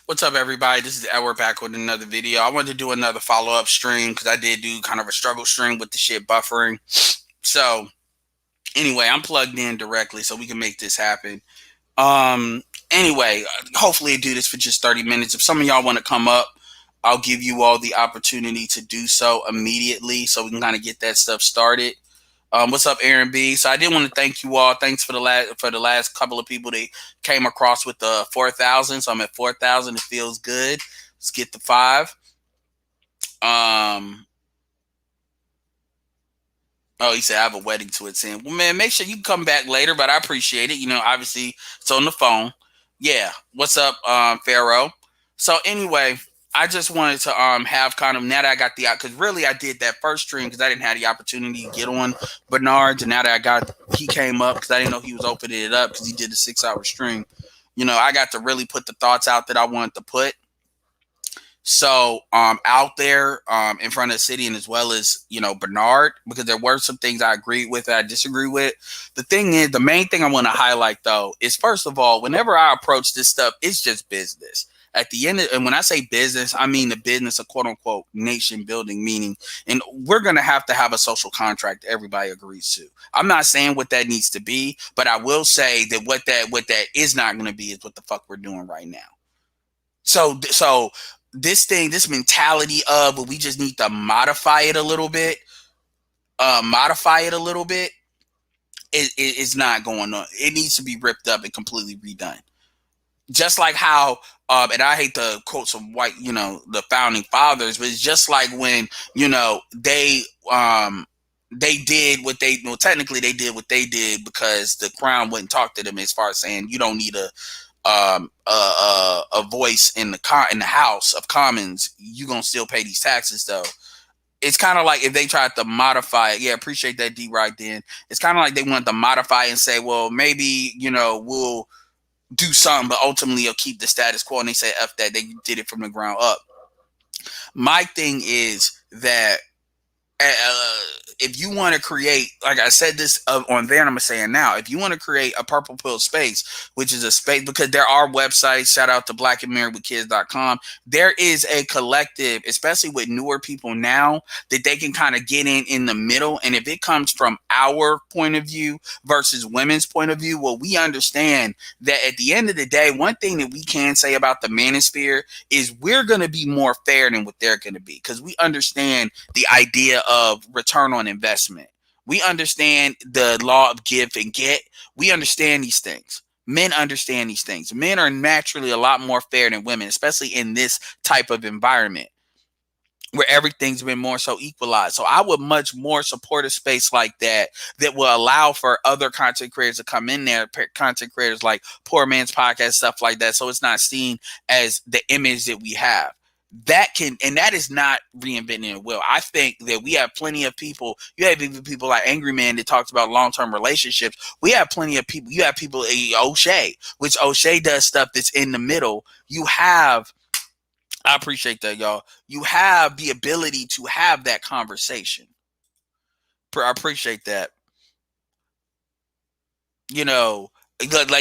What's up, everybody? This is Edward back with another video. I wanted to do another follow-up stream because I did do kind of a struggle stream with the shit buffering. So, anyway, I'm plugged in directly so we can make this happen. Anyway, hopefully I do this for just 30 minutes. If some of y'all want to come up, I'll give you all the opportunity to do so immediately so we can kind of get that stuff started. What's up, Aaron B? So I did want to thank you all. Thanks for the last couple of people that came across with the 4,000. So I'm at 4,000. It feels good. Let's get the five. Um. Oh, he said I have a wedding to attend. Well, man, make sure you come back later. But I appreciate it. Obviously it's on the phone. Yeah. What's up, Pharaoh? So anyway, I just wanted to have kind of now that I got the because really I did that first stream because I didn't have the opportunity to get on Bernard's, and now that he came up because I didn't know he was opening it up because he did a 6 hour stream. I got to really put the thoughts out that I wanted to put. So out there in front of the city, and as well as Bernard, because there were some things I agreed with that I disagree with. The thing is, the main thing I want to highlight though is, first of all, whenever I approach this stuff, it's just business. At the end and when I say business, I mean the business of quote unquote nation building, meaning, and we're gonna have to have a social contract everybody agrees to. I'm not saying what that needs to be, but I will say that what that is not gonna be is what the fuck we're doing right now. So this mentality of, well, we just need to modify it a little bit, is not going on. It needs to be ripped up and completely redone. Just like how, and I hate to quote some white, the founding fathers, but it's just like when, they did what they, well, technically they did what they did because the crown wouldn't talk to them as far as saying you don't need a voice in the House of Commons. You gonna still pay these taxes though. It's kind of like if they tried to modify it. Yeah, appreciate that, D. Right then. It's kind of like they wanted to modify it and say, well, maybe we'll do something, but ultimately it'll keep the status quo. And they say, F that. They did it from the ground up. My thing is that if you want to create, like I said this on there, and I'm saying now, if you want to create a purple pill space, which is a space, because there are websites, shout out to blackandmarriedwithkids.com. There is a collective, especially with newer people now, that they can kind of get in the middle. And if it comes from our point of view versus women's point of view, well, we understand that at the end of the day, one thing that we can say about the manosphere is we're going to be more fair than what they're going to be, because we understand the idea of return on investment. We understand the law of give and get. We understand these things. Men understand these things. Men are naturally a lot more fair than women, especially in this type of environment where everything's been more so equalized. So I would much more support a space like that will allow for other content creators to come in there, content creators like Poor Man's Podcast, stuff like that. So it's not seen as the image that we have. That is not reinventing the wheel. I think that we have plenty of people. You have even people like Angry Man that talks about long-term relationships. We have plenty of people. You have people, O'Shea, which O'Shea does stuff that's in the middle. I appreciate that, y'all. You have the ability to have that conversation. I appreciate that.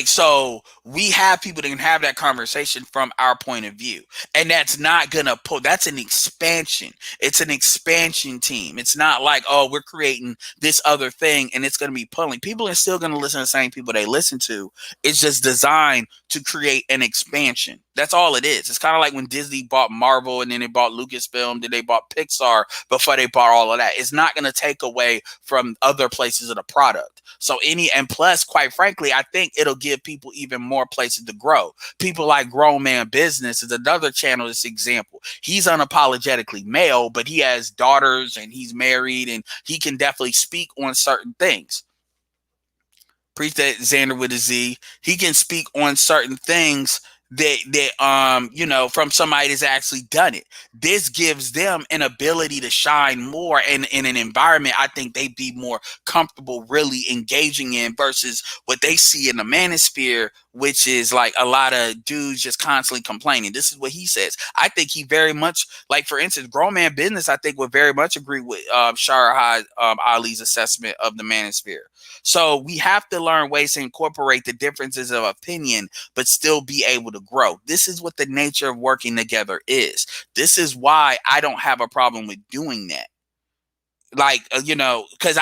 So we have people that can have that conversation from our point of view, and that's not gonna pull. That's an expansion. It's an expansion team. It's not like, oh, we're creating this other thing and it's gonna be pulling. People are still gonna listen to the same people they listen to. It's just designed to create an expansion. That's all it is. It's kind of like when Disney bought Marvel and then they bought Lucasfilm, then they bought Pixar before they bought all of that. It's not going to take away from other places of the product. And plus, quite frankly, I think it'll give people even more places to grow. People like Grown Man Business is another channel, this example. He's unapologetically male, but he has daughters and he's married and he can definitely speak on certain things. Preach that, Xander with a Z. He can speak on certain things that from somebody that's actually done it. This gives them an ability to shine more in an environment I think they'd be more comfortable really engaging in versus what they see in the manosphere, which is like a lot of dudes just constantly complaining. This is what he says. I think he very much, like, for instance, Grown Man Business, I think would very much agree with Shahar Ali's assessment of the manosphere. So we have to learn ways to incorporate the differences of opinion, but still be able to grow. This is what the nature of working together is. This is why I don't have a problem with doing that. Like, because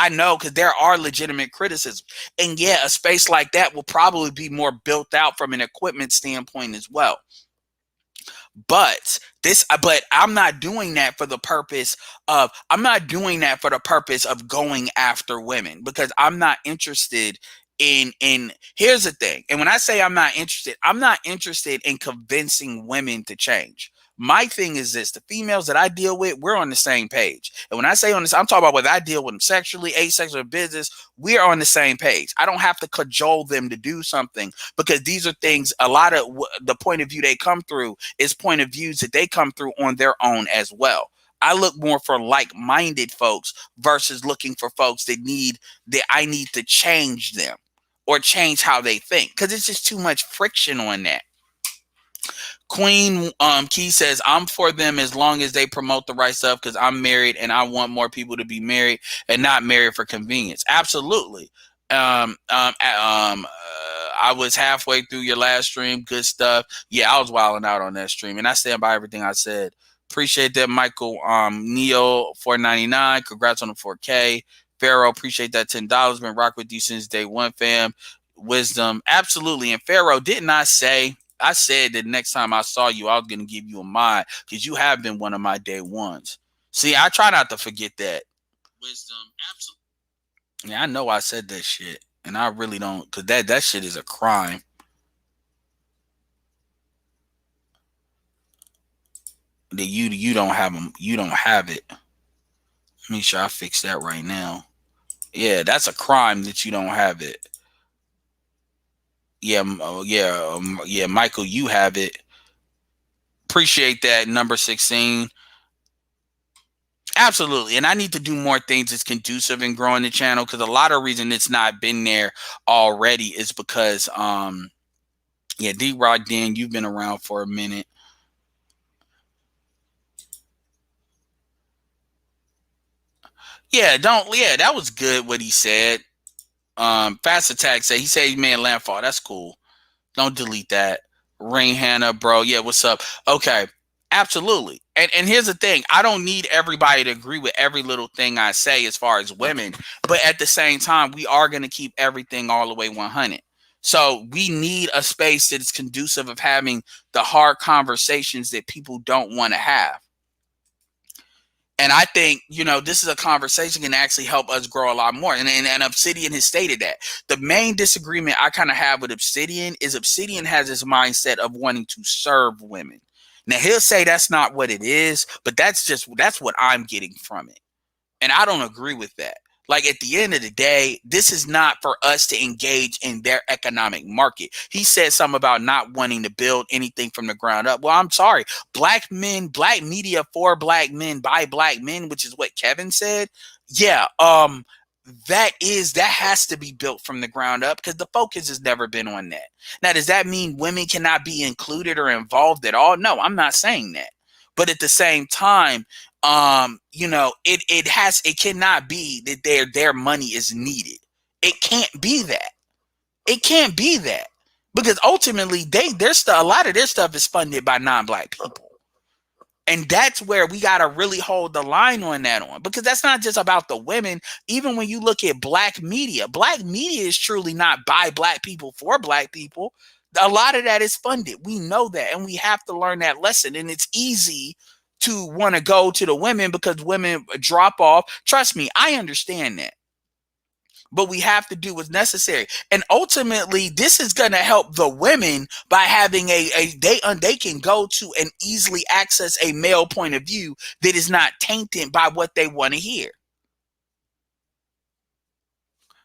there are legitimate criticisms. And yeah, a space like that will probably be more built out from an equipment standpoint as well. But I'm not doing that for the purpose of going after women, because I'm not interested in here's the thing. And when I say I'm not interested in convincing women to change. My thing is this: the females that I deal with, we're on the same page. And when I say on this, I'm talking about whether I deal with them sexually, asexual, business, we're on the same page. I don't have to cajole them to do something, because these are things, a lot of the point of view they come through is point of views that they come through on their own as well. I look more for like-minded folks versus looking for folks that I need to change them or change how they think, because it's just too much friction on that. Queen Key says, I'm for them as long as they promote the right stuff, because I'm married and I want more people to be married and not married for convenience. Absolutely. I was halfway through your last stream. Good stuff. Yeah, I was wilding out on that stream, and I stand by everything I said. Appreciate that, Michael. Neo 499. Congrats on the 4K. Pharaoh, appreciate that $10. Been rock with you since day one, fam. Wisdom, absolutely. And Pharaoh, didn't I say? I said that next time I saw you, I was going to give you a mod, because you have been one of my day ones. See, I try not to forget that. Wisdom, absolutely. Yeah, I know I said that shit, and I really don't, because that shit is a crime. That you don't have them. You don't have it. Make sure I fix that right now. Yeah, that's a crime that you don't have it. Yeah, yeah, Michael, you have it. Appreciate that, number 16. Absolutely. And I need to do more things that's conducive in growing the channel, because a lot of reason it's not been there already is because yeah, D-Rock Dan, you've been around for a minute. Yeah, that was good what he said. Fast Attack said he made landfall. That's cool. Don't delete that. Rain Hannah, bro. Yeah, what's up? Okay. Absolutely. And here's the thing. I don't need everybody to agree with every little thing I say as far as women, but at the same time, we are going to keep everything all the way 100. So we need a space that is conducive of having the hard conversations that people don't want to have. And I think, this is a conversation can actually help us grow a lot more. And Obsidian has stated that. The main disagreement I kind of have with Obsidian is Obsidian has this mindset of wanting to serve women. Now, he'll say that's not what it is, but that's what I'm getting from it. And I don't agree with that. Like, at the end of the day, this is not for us to engage in their economic market. He said something about not wanting to build anything from the ground up. Well, I'm sorry. Black men, black media for black men, by black men, which is what Kevin said. Yeah, that has to be built from the ground up, because the focus has never been on that. Now, does that mean women cannot be included or involved at all? No, I'm not saying that. But at the same time, it cannot be that their money is needed. It can't be that. It can't be that, because ultimately a lot of their stuff is funded by non-black people. And that's where we got to really hold the line on that because that's not just about the women. Even when you look at black media is truly not by black people for black people. A lot of that is funded. We know that, and we have to learn that lesson. And it's easy to want to go to the women because women drop off. Trust me, I understand that. But we have to do what's necessary. And ultimately, this is going to help the women by having they can go to and easily access a male point of view that is not tainted by what they want to hear.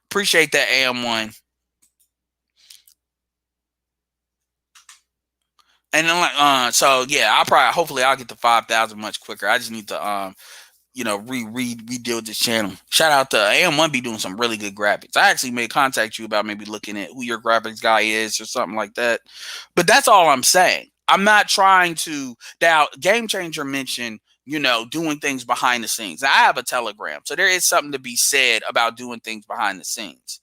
Appreciate that, AM1. And then so yeah, hopefully I'll get to 5,000 much quicker. I just need to rebuild this channel. Shout out to AM1 be doing some really good graphics. I actually may contact you about maybe looking at who your graphics guy is or something like that. But that's all I'm saying. I'm not trying to. Now, Game Changer mentioned doing things behind the scenes. Now, I have a Telegram, so there is something to be said about doing things behind the scenes.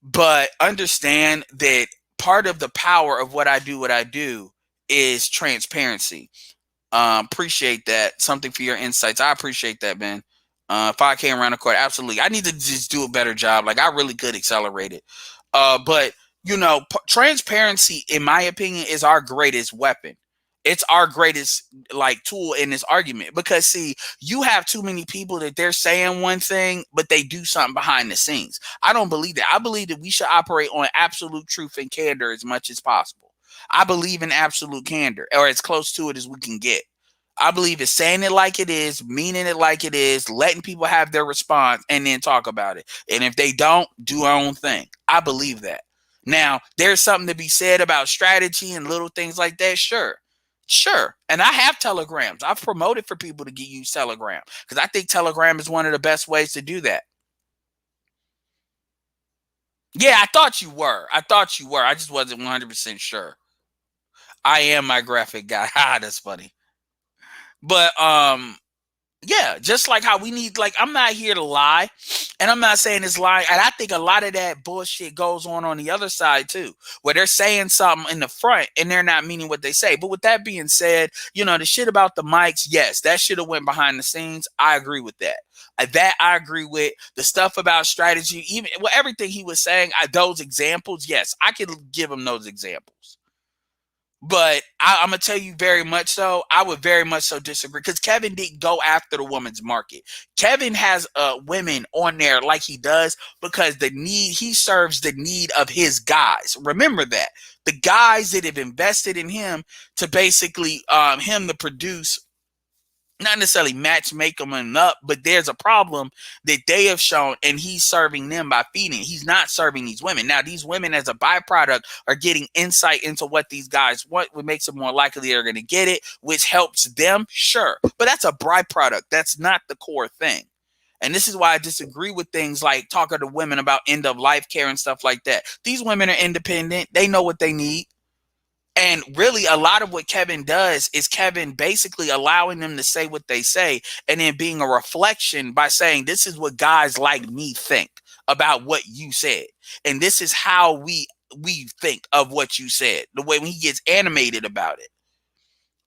But understand that part of the power of what I do is transparency. Appreciate that. Something for your insights. I appreciate that, man. 5K around the court. Absolutely. I need to just do a better job. Like, I really could accelerate it. But transparency, in my opinion, is our greatest weapon. It's our greatest tool in this argument, because see, you have too many people that they're saying one thing, but they do something behind the scenes. I don't believe that. I believe that we should operate on absolute truth and candor as much as possible. I believe in absolute candor, or as close to it as we can get. I believe in saying it like it is, meaning it like it is, letting people have their response, and then talk about it. And if they don't, do our own thing. I believe that. Now, there's something to be said about strategy and little things like that. Sure. Sure. And I have Telegrams. I've promoted for people to use Telegram, because I think Telegram is one of the best ways to do that. Yeah, I thought you were. I just wasn't 100% sure. I am my graphic guy. That's funny. But yeah, just like how we need, I'm not here to lie, and I'm not saying it's lying. And I think a lot of that bullshit goes on the other side too, where they're saying something in the front and they're not meaning what they say. But with that being said, the shit about the mics, yes, that should have went behind the scenes. I agree with that. That I agree with. The stuff about strategy, everything he was saying, those examples, yes, I could give him those examples. But I'm going to tell you very much so, I would very much so disagree, because Kevin didn't go after the woman's market. Kevin has women on there like he does because he serves the need of his guys. Remember that. The guys that have invested in him to basically him to produce, not necessarily make them up, but there's a problem that they have shown, and he's serving them by feeding. He's not serving these women. Now, these women, as a byproduct, are getting insight into what these guys want, what makes them more likely they're going to get it, which helps them, sure. But that's a byproduct. That's not the core thing. And this is why I disagree with things like talking to women about end-of-life care and stuff like that. These women are independent. They know what they need. And really, a lot of what Kevin does is Kevin basically allowing them to say what they say, and then being a reflection by saying, this is what guys like me think about what you said. And this is how we think of what you said, the way when he gets animated about it.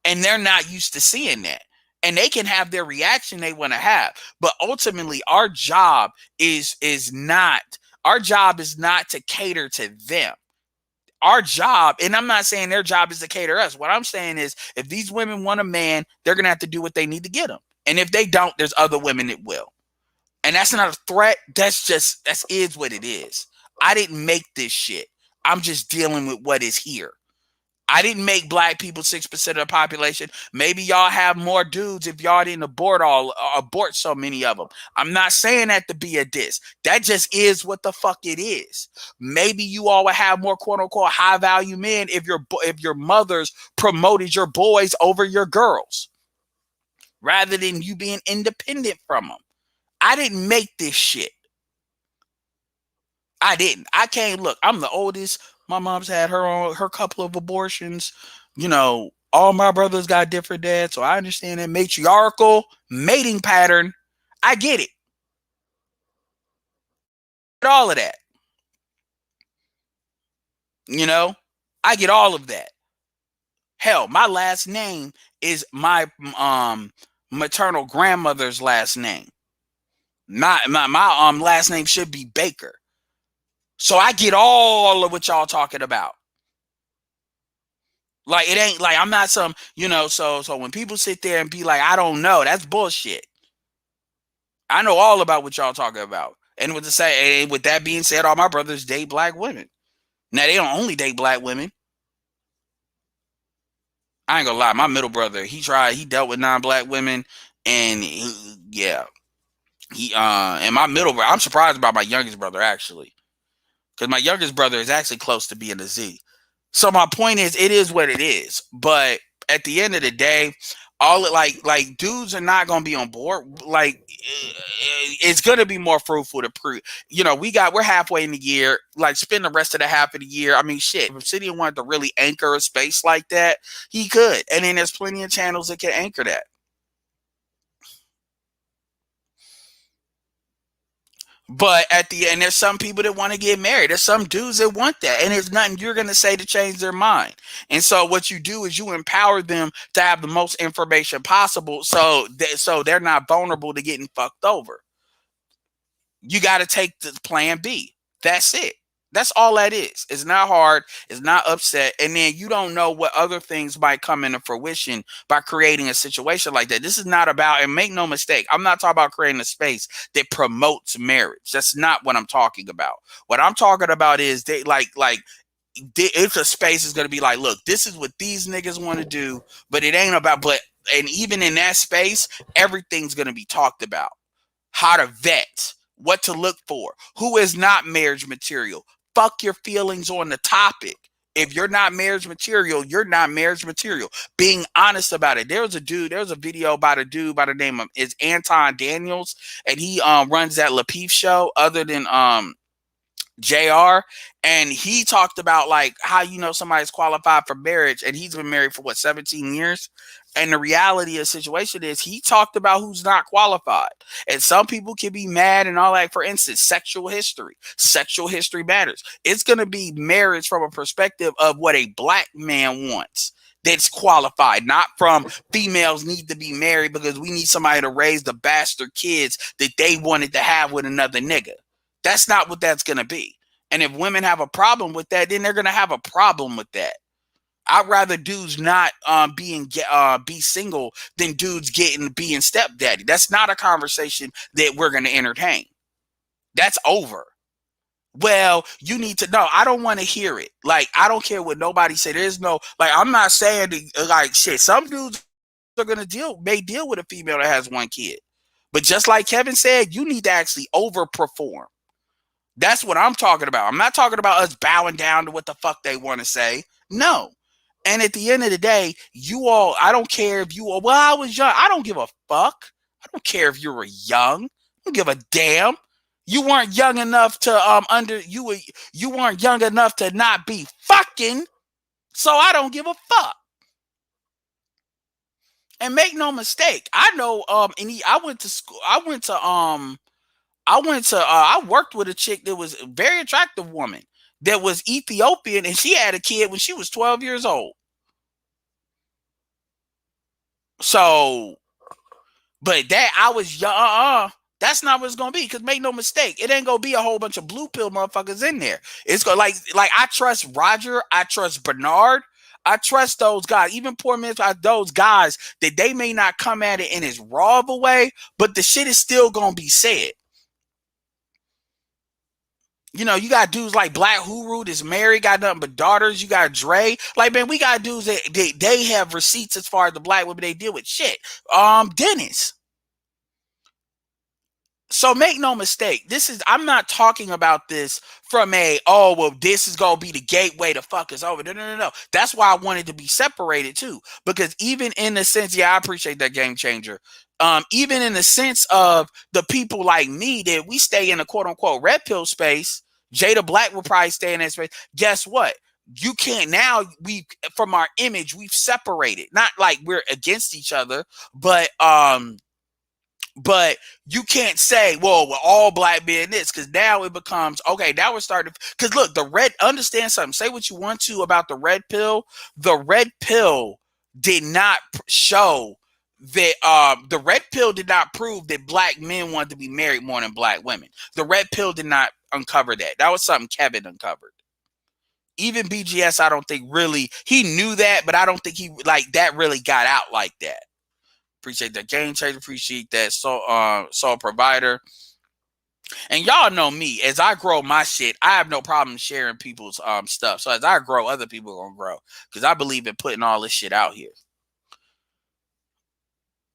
And they're not used to seeing that. And they can have their reaction they want to have. But ultimately, our job is not to cater to them. Our job, and I'm not saying their job is to cater us. What I'm saying is, if these women want a man, they're going to have to do what they need to get him. And if they don't, there's other women that will. And that's not a threat. That is what it is. I didn't make this shit. I'm just dealing with what is here. I didn't make black people 6% of the population. Maybe y'all have more dudes if y'all didn't abort so many of them. I'm not saying that to be a diss. That just is what the fuck it is. Maybe you all would have more quote unquote high value men if your mothers promoted your boys over your girls, rather than you being independent from them. I didn't make this shit. I didn't. I can't look. I'm the oldest. My mom's had her couple of abortions. All my brothers got different dads, so I understand that matriarchal mating pattern. I get it. All of that. I get all of that. Hell, my last name is my maternal grandmother's last name. My last name should be Baker. So I get all of what y'all talking about. Like, it ain't like I'm not some, so when people sit there and be like, I don't know, that's bullshit. I know all about what y'all talking about. And with that being said, all my brothers date black women. Now, they don't only date black women. I ain't gonna lie, my middle brother, he dealt with non-black women, and and my middle brother, I'm surprised about my youngest brother, actually. Because my youngest brother is actually close to being a Z. So my point is, it is what it is. But at the end of the day, dudes are not going to be on board. It's going to be more fruitful to prove. We're halfway in the year. Spend the rest of the half of the year. I mean, shit. If Obsidian wanted to really anchor a space like that, he could. And then there's plenty of channels that can anchor that. But at the end, there's some people that want to get married. There's some dudes that want that, and there's nothing you're gonna say to change their mind. And so what you do is you empower them to have the most information possible, so they're not vulnerable to getting fucked over. You got to take the plan B. That's it. That's all that is. It's not hard. It's not upset. And then you don't know what other things might come into fruition by creating a situation like that. This is not about, and make no mistake, I'm not talking about creating a space that promotes marriage. That's not what I'm talking about. What I'm talking about is they it's a space is going to be like, look, this is what these niggas want to do, but it ain't about, and even in that space, everything's going to be talked about. How to vet, what to look for, who is not marriage material. Fuck your feelings on the topic. If you're not marriage material, you're not marriage material. Being honest about it. There was a video about a dude by the name of is Anton Daniels, and he runs that Lapeef show other than JR, and he talked about like how somebody's qualified for marriage, and he's been married for what 17 years. And the reality of the situation is he talked about who's not qualified. And some people can be mad and all that. For instance, sexual history. Sexual history matters. It's going to be marriage from a perspective of what a black man wants. That's qualified, not from females need to be married because we need somebody to raise the bastard kids that they wanted to have with another nigga. That's not what that's going to be. And if women have a problem with that, then they're going to have a problem with that. I'd rather dudes not be single than dudes being stepdaddy. That's not a conversation that we're going to entertain. That's over. Well, you need to know. I don't want to hear it. Like, I don't care what nobody say. There's no, like, I'm not saying like shit. Some dudes are going to may deal with a female that has one kid. But just like Kevin said, you need to actually overperform. That's what I'm talking about. I'm not talking about us bowing down to what the fuck they want to say. No. And at the end of the day, I don't care if you I was young. I don't give a fuck. I don't care if you were young. I don't give a damn. You weren't young enough to you weren't young enough to not be fucking. So I don't give a fuck. And make no mistake, I know I went to school. I worked with a chick that was a very attractive woman that was Ethiopian, and she had a kid when she was 12 years old. So, but that I was young. That's not what it's gonna be. Because make no mistake, it ain't gonna be a whole bunch of blue pill motherfuckers in there. It's gonna like I trust Roger, I trust Bernard, I trust those guys. Even poor men, those guys that they may not come at it in as raw of a way, but the shit is still gonna be said. You got dudes like Black Huru that's married, got nothing but daughters. You got Dre. Like, man, we got dudes that they have receipts as far as the black women they deal with. Shit. Dennis. So make no mistake, I'm not talking about this from this is gonna be the gateway to fuck us over. No. That's why I wanted to be separated too. Because even in the sense, I appreciate that game changer. Even in the sense of the people like me that we stay in a quote unquote red pill space, Jada Black will probably stay in that space. Guess what? You can't now from our image, we've separated. Not like we're against each other, but you can't say, well, we're all black men this, because now it becomes, okay, now we're starting, because look, understand something, say what you want to about the red pill. The red pill did not show that, the red pill did not prove that black men wanted to be married more than black women. The red pill did not uncover that. That was something Kevin uncovered. Even BGS, I don't think really, he knew that, but I don't think he, like, that really got out like that. Appreciate that game changer. Appreciate that soul provider. And y'all know me. As I grow my shit, I have no problem sharing people's stuff. So as I grow, other people are gonna grow. Because I believe in putting all this shit out here.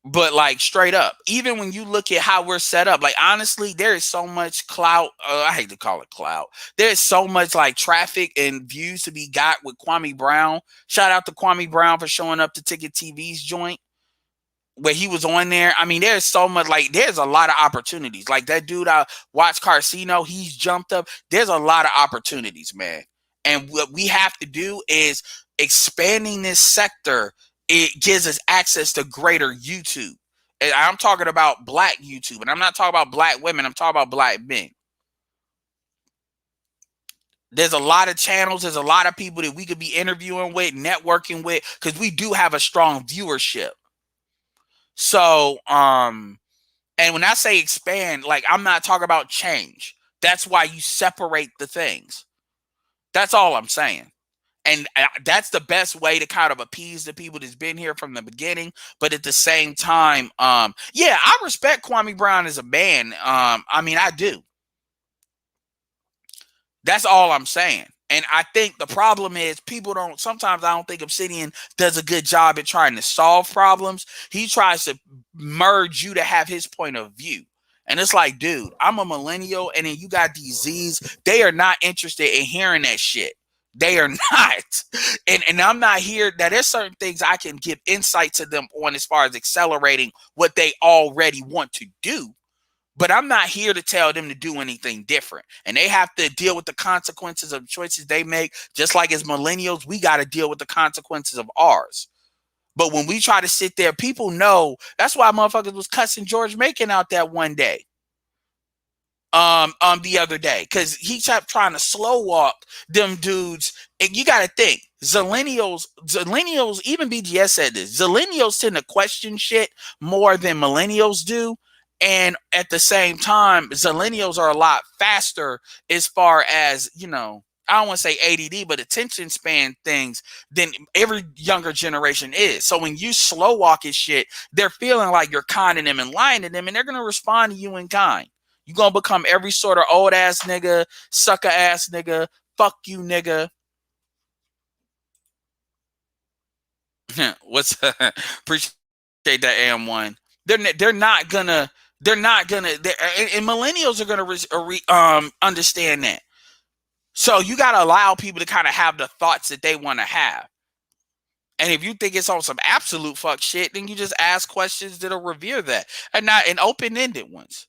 But like straight up, even when you look at how we're set up, like honestly, there is so much clout. I hate to call it clout. There's so much like traffic and views to be got with Kwame Brown. Shout out to Kwame Brown for showing up to Ticket TV's joint where he was on there. I mean, there's so much, like, there's a lot of opportunities. Like that dude I watched Carcino, he's jumped up. There's a lot of opportunities, man. And what we have to do is expanding this sector. It gives us access to greater YouTube. And I'm talking about black YouTube. And I'm not talking about black women. I'm talking about black men. There's a lot of channels. There's a lot of people that we could be interviewing with, networking with, because we do have a strong viewership. So, and when I say expand, like I'm not talking about change. That's why you separate the things. That's all I'm saying. And that's the best way to kind of appease the people that's been here from the beginning. But at the same time, yeah, I respect Kwame Brown as a man. I mean, I do. That's all I'm saying. And I think the problem is people don't, sometimes I don't think Obsidian does a good job at trying to solve problems. He tries to merge you to have his point of view. And it's like, dude, I'm a millennial, and then you got these Z's. They are not interested in hearing that shit. They are not. And I'm not here. That there's certain things I can give insight to them on as far as accelerating what they already want to do. But I'm not here to tell them to do anything different. And they have to deal with the consequences of choices they make. Just like as millennials, we got to deal with the consequences of ours. But when we try to sit there, people know. That's why motherfuckers was cussing George Macon out that one day. The other day, because he kept trying to slow walk them dudes. And you got to think, zillennials, even BGS said this, zillennials tend to question shit more than millennials do. And at the same time, zillennials are a lot faster as far as, you know, I don't want to say ADD, but attention span things than every younger generation is. So when you slow walking shit, they're feeling like you're conning them and lying to them, and they're going to respond to you in kind. You're going to become every sort of old ass nigga, sucker ass nigga, fuck you nigga. What's appreciate that AM1. They're not gonna and millennials are gonna understand that. So you gotta allow people to kind of have the thoughts that they want to have. And if you think it's on some absolute fuck shit, then you just ask questions that'll revere that, and not an open-ended ones.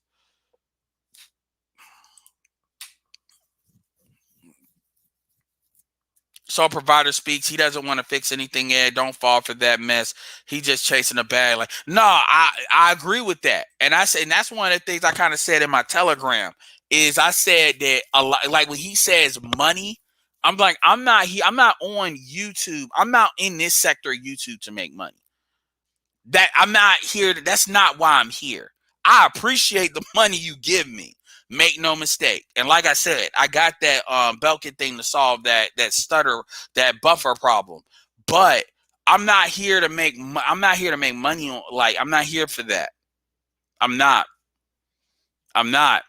So provider speaks. He doesn't want to fix anything. Ed, don't fall for that mess. He just chasing a bag. Like, no, I agree with that. And I said, and that's one of the things I kind of said in my telegram is I said that a lot, like when he says money, I'm like, I'm not here. I'm not on YouTube. I'm not in this sector of YouTube to make money. That I'm not here. That's not why I'm here. I appreciate the money you give me. Make no mistake. And like I said, I got that Belkin thing to solve that stutter, that buffer problem. But I'm not here to make money on, like I'm not here for that. I'm not. I'm not.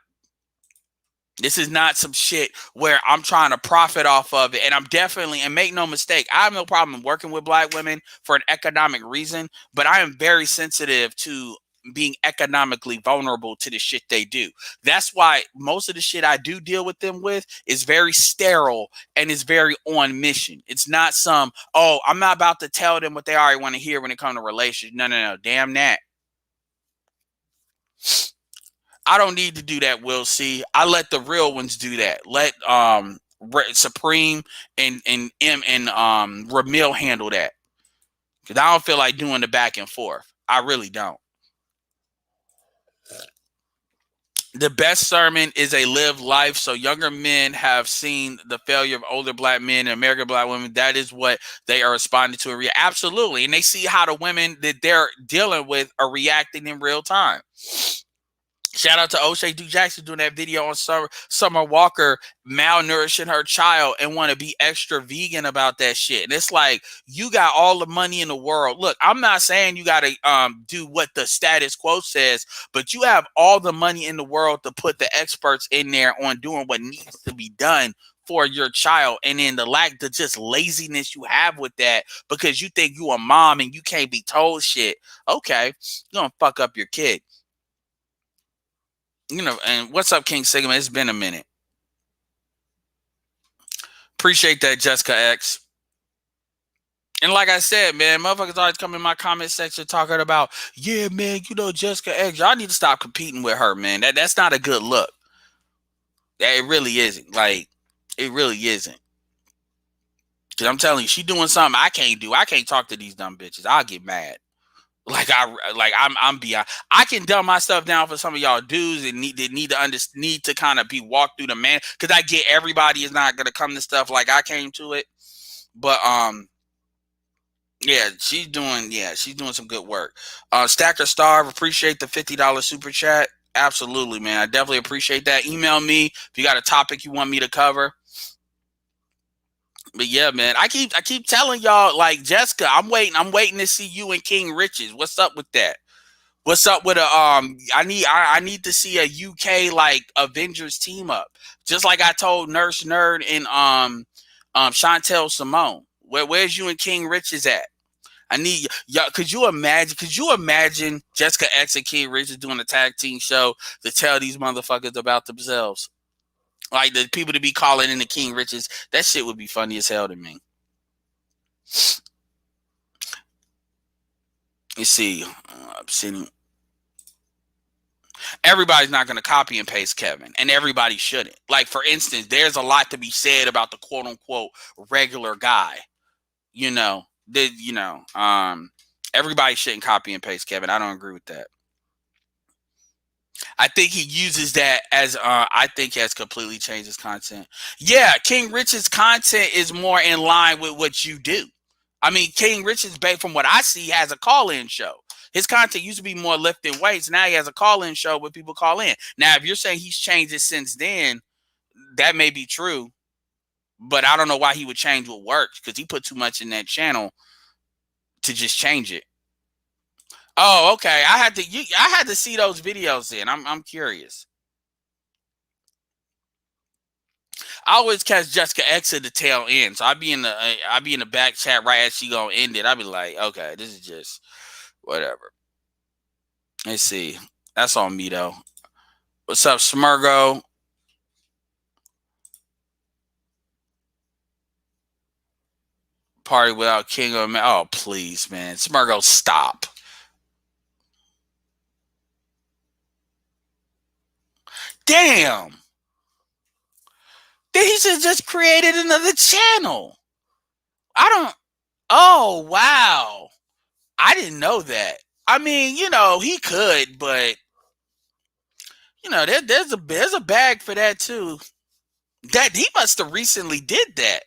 This is not some shit where I'm trying to profit off of it. And I'm definitely, and make no mistake, I have no problem working with black women for an economic reason, but I am very sensitive to being economically vulnerable to the shit they do. That's why most of the shit I do deal with them with is very sterile and is very on mission. It's not some, oh, I'm not about to tell them what they already want to hear when it comes to relations. No. Damn that. I don't need to do that, Will C. I let the real ones do that. Let Supreme and Ramil handle that. Because I don't feel like doing the back and forth. I really don't. The best sermon is a lived life. So younger men have seen the failure of older black men and American black women. That is what they are responding to. Absolutely. And they see how the women that they're dealing with are reacting in real time. Shout out to O'Shea Duke Jackson doing that video on Summer Walker malnourishing her child and want to be extra vegan about that shit. And it's like, you got all the money in the world. Look, I'm not saying you got to do what the status quo says, but you have all the money in the world to put the experts in there on doing what needs to be done for your child. And then the just laziness you have with that because you think you a mom and you can't be told shit. Okay, you're going to fuck up your kid. You know, and what's up, King Sigma? It's been a minute. Appreciate that, Jessica X. And like I said, man, motherfuckers always come in my comment section talking about, yeah, man, you know, Jessica X. Y'all need to stop competing with her, man. That's not a good look. It really isn't. Like, it really isn't. Because I'm telling you, she doing something I can't do. I can't talk to these dumb bitches. I'll get mad. I'm beyond. I can dumb my stuff down for some of y'all dudes that need to kind of be walked through the man, because I get everybody is not gonna come to stuff like I came to it, but yeah, she's doing some good work. Stacker Starve, appreciate the $50 super chat. Absolutely, man. I definitely appreciate that. Email me if you got a topic you want me to cover. But yeah, man, I keep telling y'all, like, Jessica, I'm waiting to see you and King Riches. What's up with that? What's up with a I need to see a UK like Avengers team up. Just like I told Nurse Nerd and Chantel Simone. Where's you and King Riches at? I need y'all. Could you imagine Jessica X and King Riches doing a tag team show to tell these motherfuckers about themselves? Like the people to be calling in the King Riches. That shit would be funny as hell to me. You see, I'm seeing everybody's not going to copy and paste Kevin, and everybody shouldn't. Like, for instance, there's a lot to be said about the quote unquote regular guy. You know, everybody shouldn't copy and paste Kevin. I don't agree with that. I think he uses that as I think he has completely changed his content. Yeah, King Rich's content is more in line with what you do. I mean, King Rich's, from what I see, has a call-in show. His content used to be more lifting weights. Now he has a call-in show where people call in. Now, if you're saying he's changed it since then, that may be true. But I don't know why he would change what works, because he put too much in that channel to just change it. Oh, okay. I had to see those videos then. I'm curious. I always catch Jessica X at the tail end, so I be in the back chat right as she gonna end it. I be like, okay, this is just whatever. Let's see. That's on me though. What's up, Smurgo? Party without King of Man. Oh, please, man. Smurgo, stop. Damn. Then he should just created another channel. I don't. Oh, wow. I didn't know that. I mean, he could, but there's a bag for that too. That he must have recently did that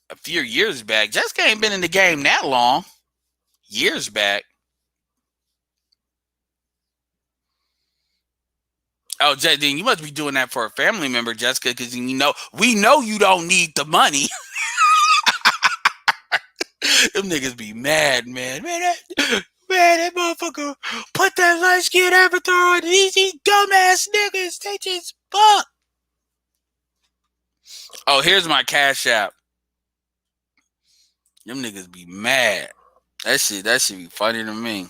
a few years back. Jessica ain't been in the game that long. Years back. Oh, then you must be doing that for a family member, Jessica, because we know you don't need the money. Them niggas be mad, man. That motherfucker put that light skinned avatar on these dumbass niggas. They just fuck. Oh, here's my Cash App. Them niggas be mad. That should be funny to me.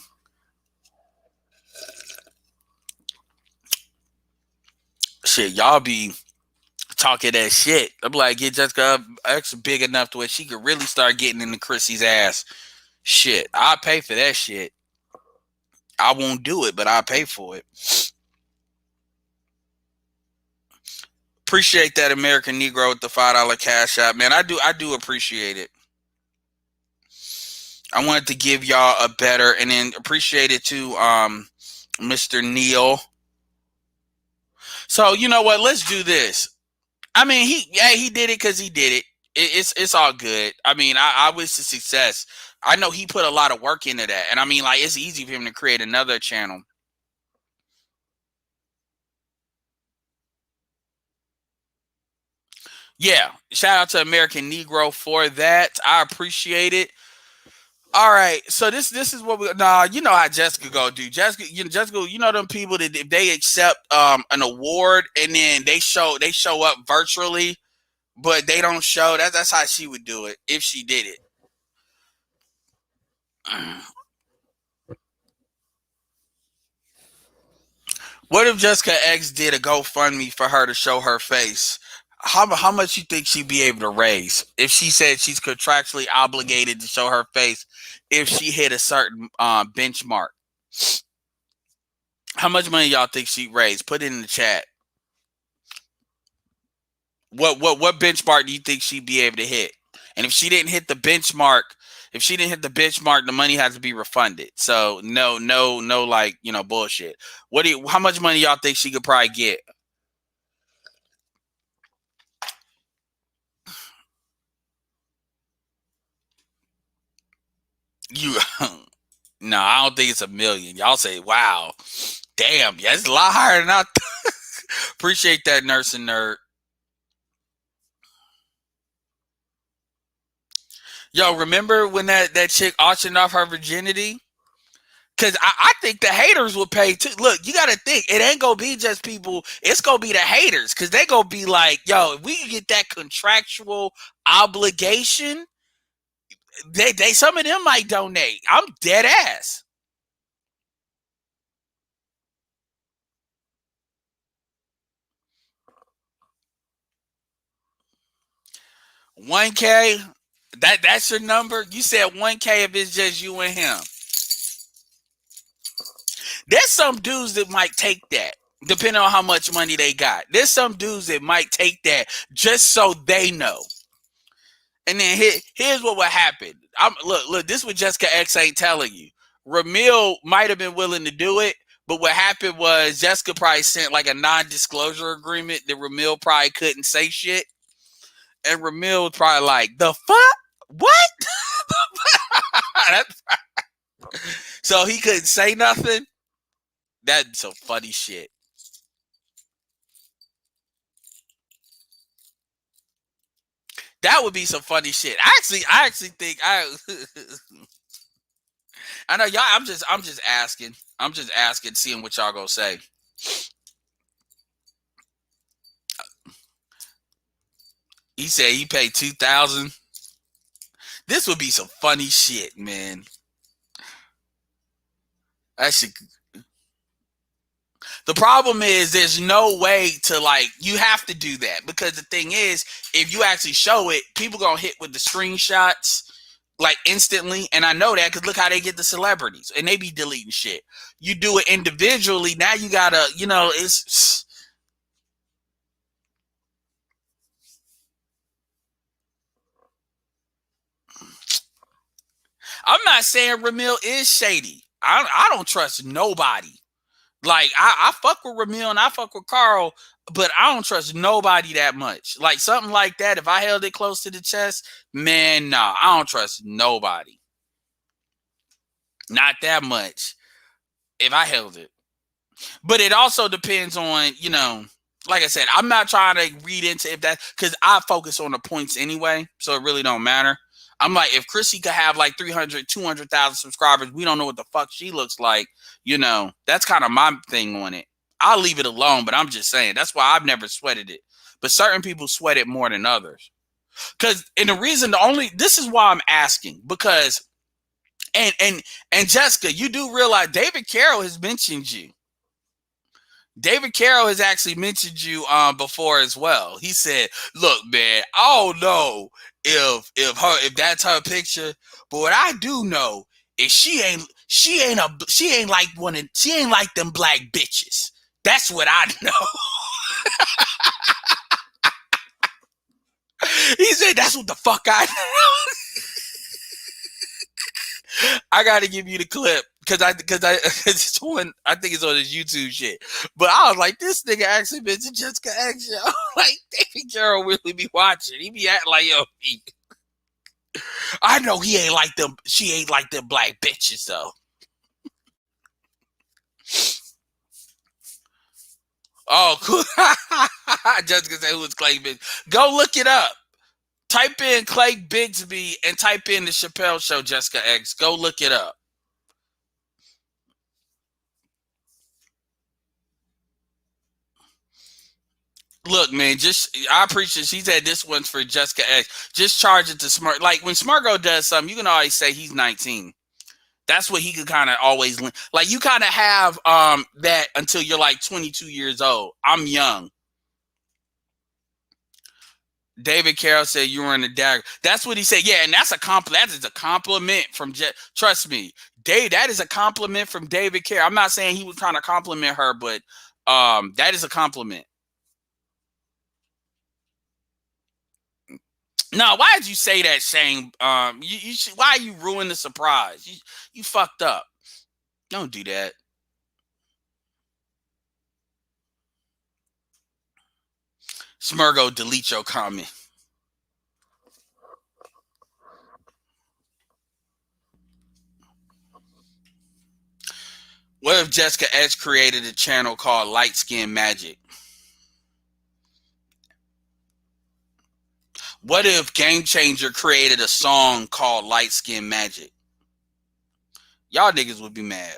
Shit, y'all be talking that shit. I'm like, get Jessica X big enough to where she could really start getting into Chrissy's ass. Shit, I'll pay for that shit. I won't do it, but I'll pay for it. Appreciate that, American Negro, with the $5 Cash App, man. I do appreciate it. I wanted to give y'all a better, and then appreciate it to Mr. Neil. So you know what? Let's do this. I mean, he did it because he did it. It's all good. I mean, I wish the success. I know he put a lot of work into that, and I mean, like, it's easy for him to create another channel. Yeah, shout out to American Negro for that. I appreciate it. All right, so this is what we. Nah, you know how Jessica go do. Jessica, them people that if they accept an award and then they show up virtually, but they don't show. That's how she would do it if she did it. What if Jessica X did a GoFundMe for her to show her face? How much you think she'd be able to raise if she said she's contractually obligated to show her face if she hit a certain benchmark? How much money y'all think she'd raise? Put it in the chat. What benchmark do you think she'd be able to hit? And if she didn't hit the benchmark, If she didn't hit the benchmark, the money has to be refunded. So no, like, bullshit. How much money y'all think she could probably get? You No, I don't think it's 1 million. Y'all say, wow, damn, yeah, it's a lot higher than I appreciate that, nursing nerd. Yo, remember when that chick auctioned off her virginity? Cause I think the haters will pay too. Look, you gotta think it ain't gonna be just people. It's gonna be the haters, cause they gonna be like, "Yo, if we can get that contractual obligation, they some of them might donate." I'm dead ass. 1K. That's your number. You said 1K if it's just you and him. There's some dudes that might take that, depending on how much money they got. There's some dudes that might take that just so they know. And then here's what would happen. Look. This is what Jessica X ain't telling you. Ramil might have been willing to do it, but what happened was Jessica probably sent like a non-disclosure agreement that Ramil probably couldn't say shit, and Ramil was probably like, "The fuck? What?" So he couldn't say nothing. That's some funny shit. That would be some funny shit. I actually think I know y'all. I'm just asking. I'm just asking, seeing what y'all gonna say. He said he paid 2,000. This would be some funny shit, man. That should. The problem is there's no way to, like, you have to do that, because the thing is, if you actually show it, people gonna hit with the screenshots like instantly. And I know that because look how they get the celebrities and they be deleting shit. You do it individually. Now you gotta, it's. I'm not saying Ramil is shady. I don't trust nobody. Like, I fuck with Ramil and I fuck with Carl, but I don't trust nobody that much. Like, something like that, if I held it close to the chest, man, nah, I don't trust nobody. Not that much. If I held it. But it also depends on, like I said, I'm not trying to read into if that, because I focus on the points anyway, so it really don't matter. I'm like, if Chrissy could have like 300, 200,000 subscribers, we don't know what the fuck she looks like. That's kind of my thing on it. I'll leave it alone, but I'm just saying, that's why I've never sweated it. But certain people sweat it more than others. And the reason, this is why I'm asking, because, and Jessica, you do realize David Carroll has mentioned you. David Carroll has actually mentioned you before as well. He said, "Look, man, I don't know if that's her picture, but what I do know is she ain't like them black bitches. That's what I know." He said, "That's what the fuck I know." I got to give you the clip because it's on. I think it's on his YouTube shit. But I was like, this nigga actually been to Jessica X show. Like, David Carroll really be watching. He be acting like, yo, I know he ain't like them. She ain't like them black bitches though. Oh, cool. Jessica said, "Who was Clay Bigsby?" Go look it up. Type in Clay Bigsby and type in the Chappelle Show Jessica X. Go look it up. Look, man, I appreciate she said this one's for Jessica X. Just charge it to Smart. Like, when Smargo does something, you can always say he's 19. That's what he could kind of always, like, you kind of have that until you're like 22 years old. I'm young. David Carroll said you were in the dagger. That's what he said. Yeah, and that's a compliment. That is a compliment from trust me, Dave. That is a compliment from David Carroll. I'm not saying he was trying to compliment her, but that is a compliment. No, why did you say that, Shane? Why you ruin the surprise? You fucked up. Don't do that. Smurgo, delete your comment. What if Jessica X created a channel called Light Skin Magic? What if Game Changer created a song called Light Skin Magic? Y'all niggas would be mad.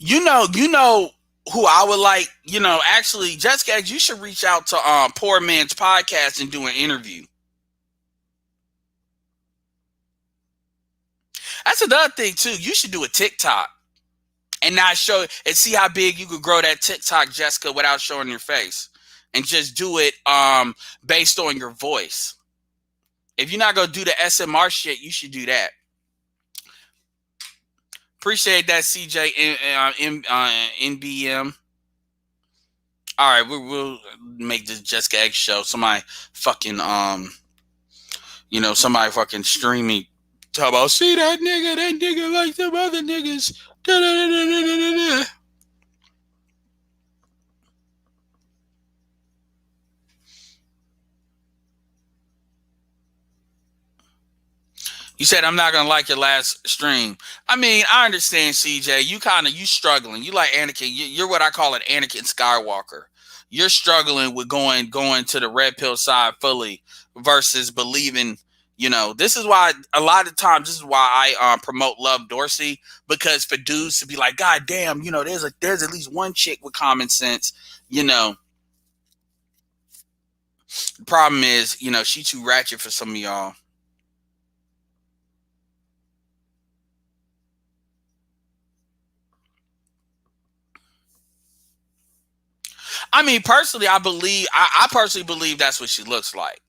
You know who I would like. Actually, Jessica X, you should reach out to Poor Man's Podcast and do an interview. That's another thing too. You should do a TikTok and not show and see how big you could grow that TikTok, Jessica, without showing your face, and just do it based on your voice. If you're not gonna do the SMR shit, you should do that. Appreciate that, CJ NBM. All right, we'll make this Jessica X show. Somebody fucking somebody fucking streaming. Talk about, see that nigga like them other niggas. Da, da, da, da, da. You said I'm not gonna like your last stream. I mean, I understand, CJ. You struggling. You like Anakin. You're what I call an Anakin Skywalker. You're struggling with going to the red pill side fully versus believing. This is why a lot of times this is why I promote Love Dorsey, because for dudes to be like, God damn, there's at least one chick with common sense. The problem is, she too ratchet for some of y'all. I mean, personally, I personally believe that's what she looks like.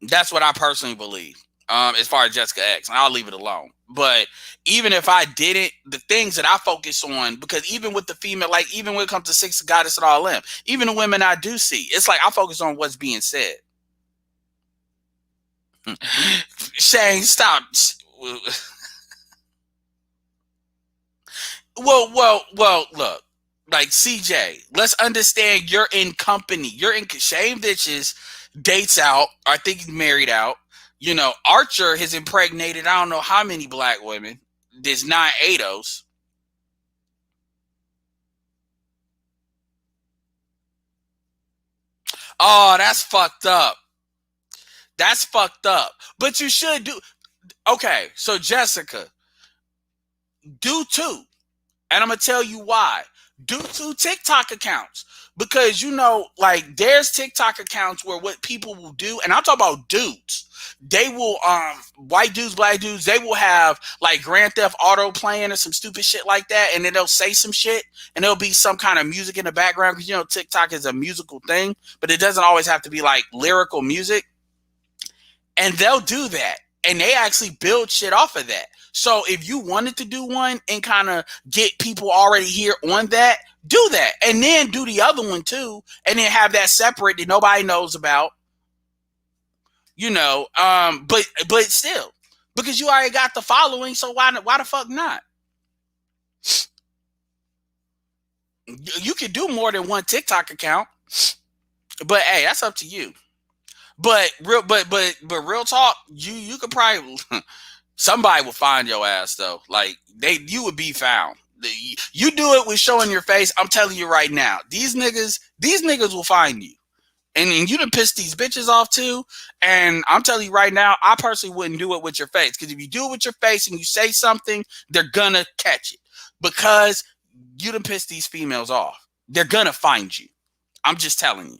That's what I personally believe. As far as Jessica X, and I'll leave it alone. But even if I didn't, the things that I focus on, because even with the female, like even when it comes to Six Goddess and all them, even the women I do see, it's like I focus on what's being said. Shane, stop. Well, look, like CJ, let's understand you're in company. You're in Shane Ditches dates out. I think he's married out. Archer has impregnated I don't know how many black women. There's 9 ADOs. Oh, that's fucked up. That's fucked up. But you should do. Okay, so Jessica, do too. And I'm gonna tell you why. Do 2 TikTok accounts. Because like there's TikTok accounts where what people will do, and I'm talking about dudes. They will white dudes, black dudes, they will have like Grand Theft Auto playing or some stupid shit like that, and then they'll say some shit and there'll be some kind of music in the background, because TikTok is a musical thing, but it doesn't always have to be like lyrical music. And they'll do that. And they actually build shit off of that. So if you wanted to do one and kind of get people already here on that, do that. And then do the other one too. And then have that separate that nobody knows about. But still. Because you already got the following, so why the fuck not? You could do more than one TikTok account. But hey, that's up to you. But real talk, you could probably somebody will find your ass though. Like you would be found. You do it with showing your face. I'm telling you right now, these niggas will find you. And you done piss these bitches off too. And I'm telling you right now, I personally wouldn't do it with your face. Because if you do it with your face and you say something, they're gonna catch it. Because you done piss these females off. They're gonna find you. I'm just telling you.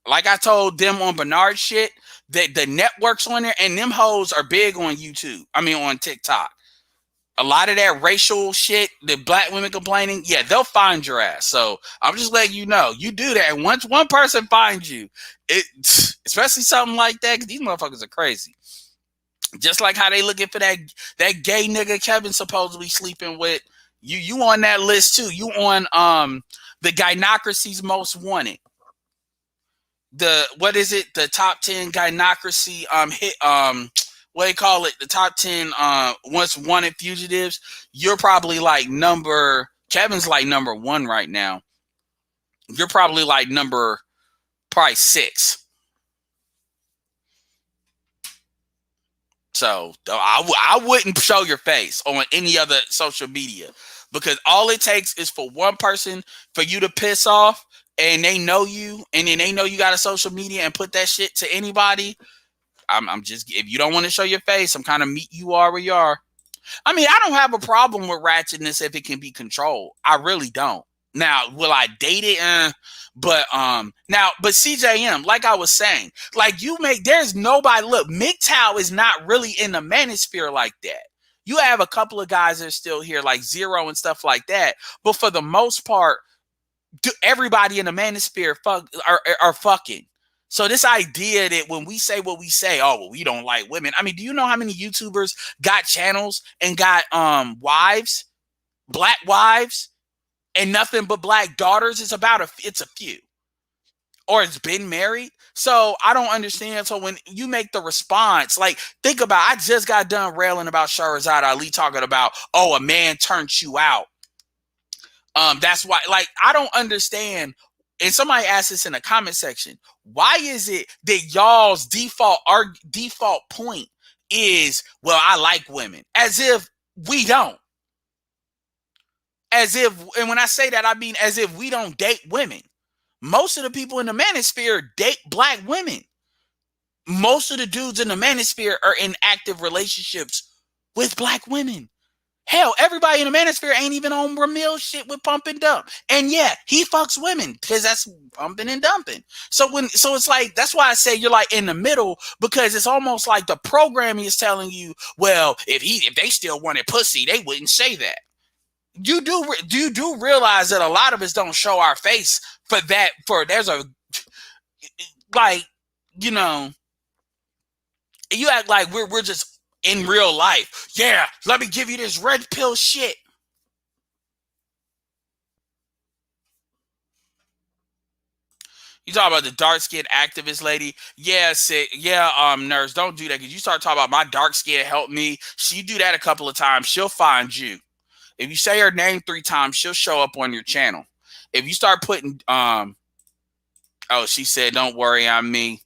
Like I told them on Bernard shit, that the networks on there and them hoes are big on YouTube. I mean on TikTok. A lot of that racial shit, the black women complaining, yeah, they'll find your ass. So I'm just letting you know, you do that. And once one person finds you, it, especially something like that, because these motherfuckers are crazy. Just like how they looking for that gay nigga Kevin supposedly sleeping with. You on that list too. You on the Gynocracy's most wanted. The what is it? The top 10 Gynocracy hit what do you call it? The top 10 once wanted fugitives. You're probably like Kevin's like number 1 right now. You're probably like number probably 6. So I wouldn't show your face on any other social media, because all it takes is for one person for you to piss off, and they know you, and then they know you got a social media and put that shit to anybody. I'm just, if you don't want to show your face, I'm kind of meet you are where you are. I mean, I don't have a problem with ratchetness if it can be controlled. I really don't. Now, will I date it? But CJM, like I was saying, like there's nobody. Look, MGTOW is not really in the manosphere like that. You have a couple of guys that are still here, like Zero and stuff like that. But for the most part, everybody in the manosphere are fucking. So this idea that when we say what we say, oh, well, we don't like women. I mean, do you know how many YouTubers got channels and got wives, black wives, and nothing but black daughters? It's a few. Or it's been married. So I don't understand. So when you make the response, like, think about, I just got done railing about Shahrazad Ali talking about, oh, a man turned you out. That's why, like, I don't understand. And somebody asked this in the comment section, why is it that y'all's default point is, well, I like women, as if we don't. As if, and when I say that, I mean as if we don't date women. Most of the people in the manosphere date black women. Most of the dudes in the manosphere are in active relationships with black women. Hell, everybody in the manosphere ain't even on Ramil shit with pump and dump. And yeah, he fucks women because that's pumping and dumping. So it's like, that's why I say you're like in the middle, because it's almost like the programming is telling you, well, if they still wanted pussy, they wouldn't say that. You do realize that a lot of us don't show our face for that. There's a, like, you know, you act like we're just in real life. Yeah, let me give you this red pill shit. You talk about the dark skinned activist lady. Yeah, nurse, don't do that, because you start talking about my dark skin helped me. She do that a couple of times, she'll find you. If you say her name 3 times, she'll show up on your channel. If you start putting oh, she said, don't worry, I'm me.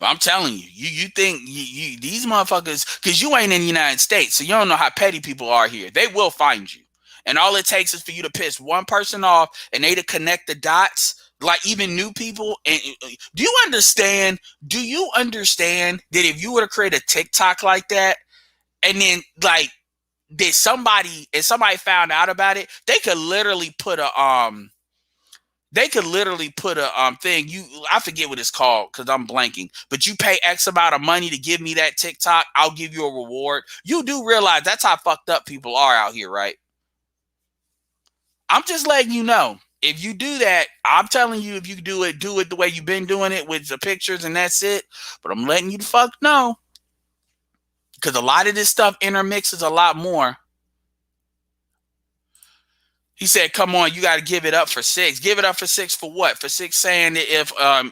I'm telling you, you think these motherfuckers, because you ain't in the United States, so you don't know how petty people are here. They will find you. And all it takes is for you to piss one person off and they to connect the dots, like even new people. And do you understand that if you were to create a TikTok like that, and then like if somebody found out about it, they could literally put a thing, I forget what it's called because I'm blanking, but you pay X amount of money to give me that TikTok, I'll give you a reward. You do realize that's how fucked up people are out here, right? I'm just letting you know. If you do that, I'm telling you, if you do it the way you've been doing it with the pictures and that's it. But I'm letting you the fuck know, because a lot of this stuff intermixes a lot more. He said, "Come on, you got to give it up for 6. Give it up for 6 for what? For 6 saying that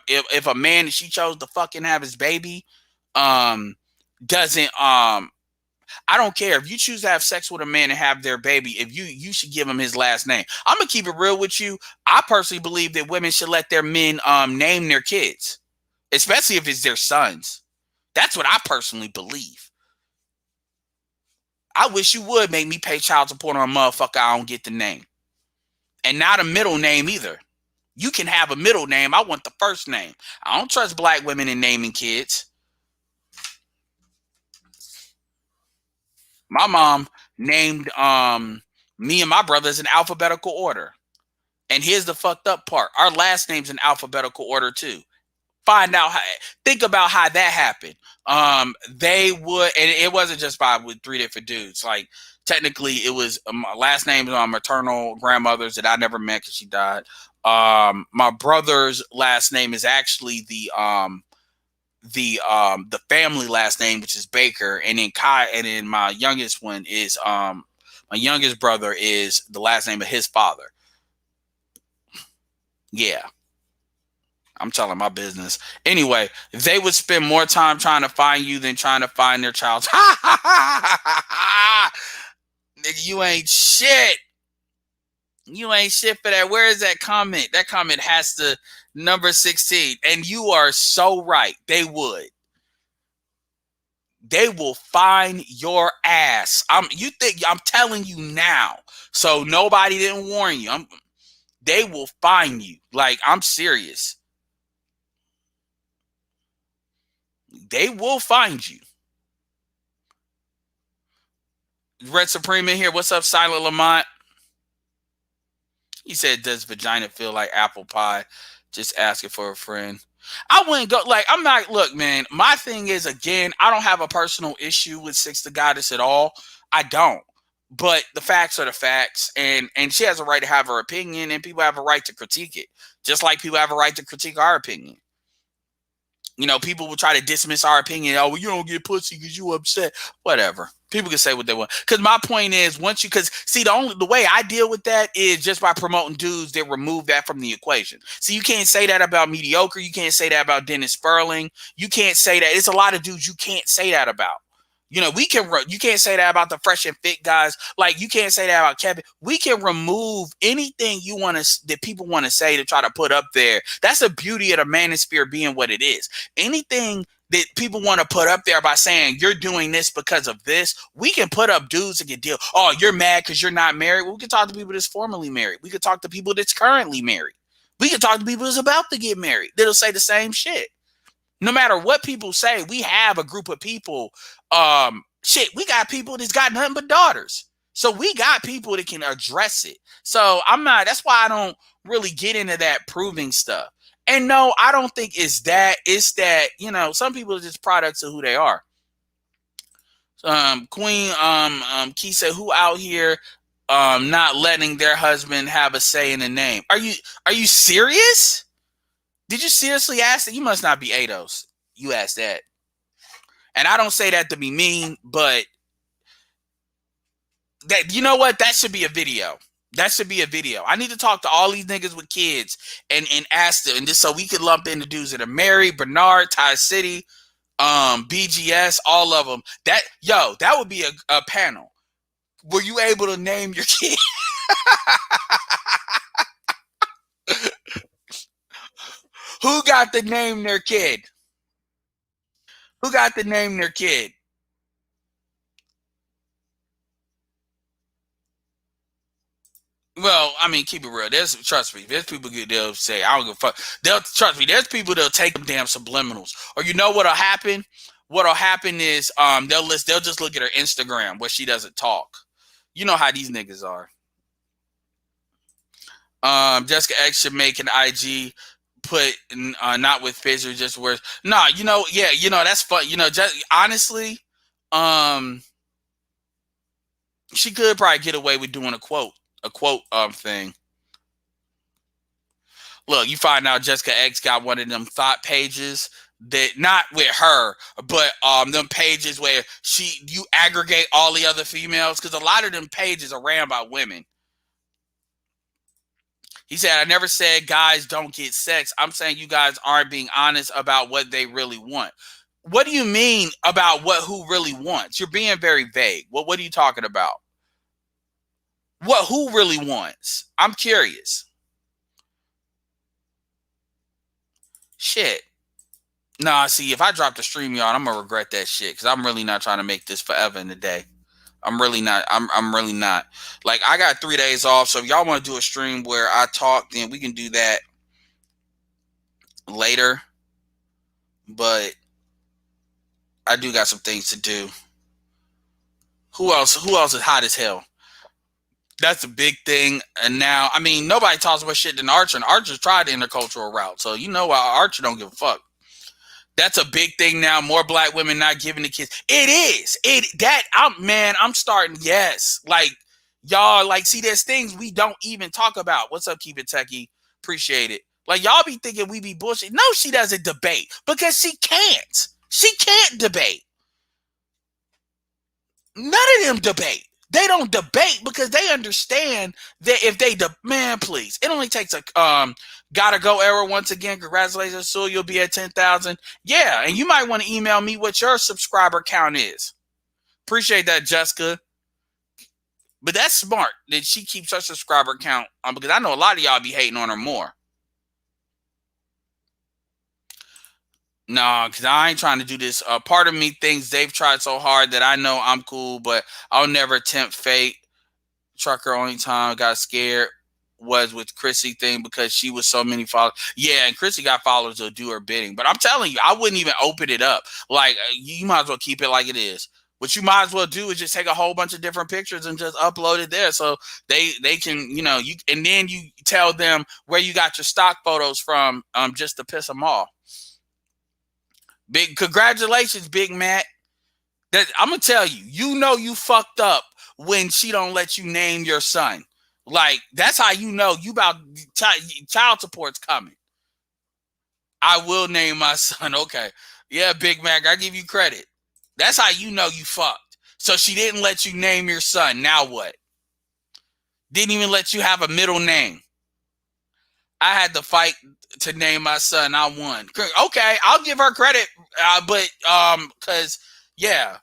if a man that she chose to fucking have his baby, doesn't I don't care if you choose to have sex with a man and have their baby. If you should give him his last name. I'm gonna keep it real with you. I personally believe that women should let their men name their kids, especially if it's their sons. That's what I personally believe. I wish you would make me pay child support on a motherfucker I don't get the name. And not a middle name either. You can have a middle name. I want the first name. I don't trust black women in naming kids. My mom named me and my brothers in alphabetical order. And here's the fucked up part. Our last name's in alphabetical order too. find out how, think about how that happened. They would, and it wasn't just by with 3 different dudes. Like technically, it was my last name is on maternal grandmothers that I never met because she died. My brother's last name is actually the family last name, which is Baker, and then my youngest one is my youngest brother is the last name of his father. Yeah. I'm telling my business. Anyway, they would spend more time trying to find you than trying to find their child. Nigga, you ain't shit. You ain't shit for that. Where is that comment? That comment has to number 16. And you are so right. They would. They will find your ass. I'm telling you now. So nobody didn't warn you. They will find you. Like, I'm serious. They will find you. Red Supreme in here. What's up, Silent Lamont? He said, does vagina feel like apple pie? Just asking for a friend. I wouldn't go, like, I'm not, look, man, my thing is, again, I don't have a personal issue with Six the Goddess at all. I don't. But the facts are the facts, and she has a right to have her opinion, and people have a right to critique it, just like people have a right to critique our opinion. You know, people will try to dismiss our opinion. Oh, well, you don't get pussy because you upset. Whatever. People can say what they want. Because my point is, because see, the way I deal with that is just by promoting dudes that remove that from the equation. See, you can't say that about Mediocre. You can't say that about Dennis Sperling. You can't say that. It's a lot of dudes you can't say that about. You know, you can't say that about the Fresh and Fit guys. Like, you can't say that about Kevin. We can remove anything that people want to say to try to put up there. That's the beauty of the manosphere being what it is. Anything that people want to put up there by saying you're doing this because of this, we can put up dudes that can deal. Oh, you're mad because you're not married. Well, we can talk to people that's formerly married. We can talk to people that's currently married. We can talk to people that's about to get married. That'll say the same shit. No matter what people say, we have a group of people. We got people that's got nothing but daughters. So we got people that can address it. So that's why I don't really get into that proving stuff. And no, I don't think it's that. It's that, you know, some people are just products of who they are. Queen Key said, who out here not letting their husband have a say in the name? Are you serious? Did you seriously ask that? You must not be ADOS. You asked that. And I don't say that to be mean, but that, you know what? That should be a video. That should be a video. I need to talk to all these niggas with kids and ask them, and just so we could lump in the dudes that are married, Bernard, Ty City, BGS, all of them. That would be a panel. Were you able to name your kid? Who got to name their kid? Who got to name their kid? Well, I mean, keep it real. Trust me, there's people they'll say, I don't give a fuck. Trust me, there's people that'll take them damn subliminals. Or you know what'll happen? What'll happen is they'll just look at her Instagram where she doesn't talk. You know how these niggas are. Jessica X should make an IG put not with pictures, just words. Nah, that's fun. Just honestly, she could probably get away with doing a quote thing. Look, you find out Jessica X got one of them thought pages that, not with her, but them pages where you aggregate all the other females, because a lot of them pages are ran by women. He said, I never said guys don't get sex. I'm saying you guys aren't being honest about what they really want. What do you mean about who really wants? You're being very vague. What are you talking about? Who really wants? I'm curious. Shit. Nah, see, if I drop the stream, y'all, I'm gonna regret that shit, because I'm really not trying to make this forever in the day. I'm really not. I'm really not. Like, I got 3 days off, so if y'all want to do a stream where I talk, then we can do that later. But I do got some things to do. Who else is hot as hell? That's a big thing. And now, I mean, nobody talks about shit than Archer, and Archer's tried the intercultural route. So you know why Archer don't give a fuck. That's a big thing now. More black women not giving the kids. It is. I'm starting, yes. Like, y'all, like, see, there's things we don't even talk about. What's up, Keep It Techie? Appreciate it. Like, y'all be thinking we be bullshit. No, she doesn't debate because she can't. She can't debate. None of them debate. They don't debate because they understand that if they man, please, it only takes a gotta go error once again. Congratulations, Sue. You'll be at 10,000. Yeah, and you might want to email me what your subscriber count is. Appreciate that, Jessica. But that's smart that she keeps her subscriber count because I know a lot of y'all be hating on her more. No, because I ain't trying to do this. Part of me thinks they've tried so hard that I know I'm cool, but I'll never tempt fate. Trucker only time I got scared was with Chrissy thing because she was so many followers. Yeah, and Chrissy got followers to do her bidding. But I'm telling you, I wouldn't even open it up. Like, you might as well keep it like it is. What you might as well do is just take a whole bunch of different pictures and just upload it there, so they can, you, and then you tell them where you got your stock photos from, just to piss them off. Big congratulations, Big Matt. That I'm gonna tell you, you fucked up when she don't let you name your son. Like, that's how you know you about child support's coming. I will name my son. Okay. Yeah, Big Mac, I give you credit. That's how you know you fucked. So she didn't let you name your son. Now what? Didn't even let you have a middle name. I had to fight to name my son. I won. Okay, I'll give her credit, but because yeah.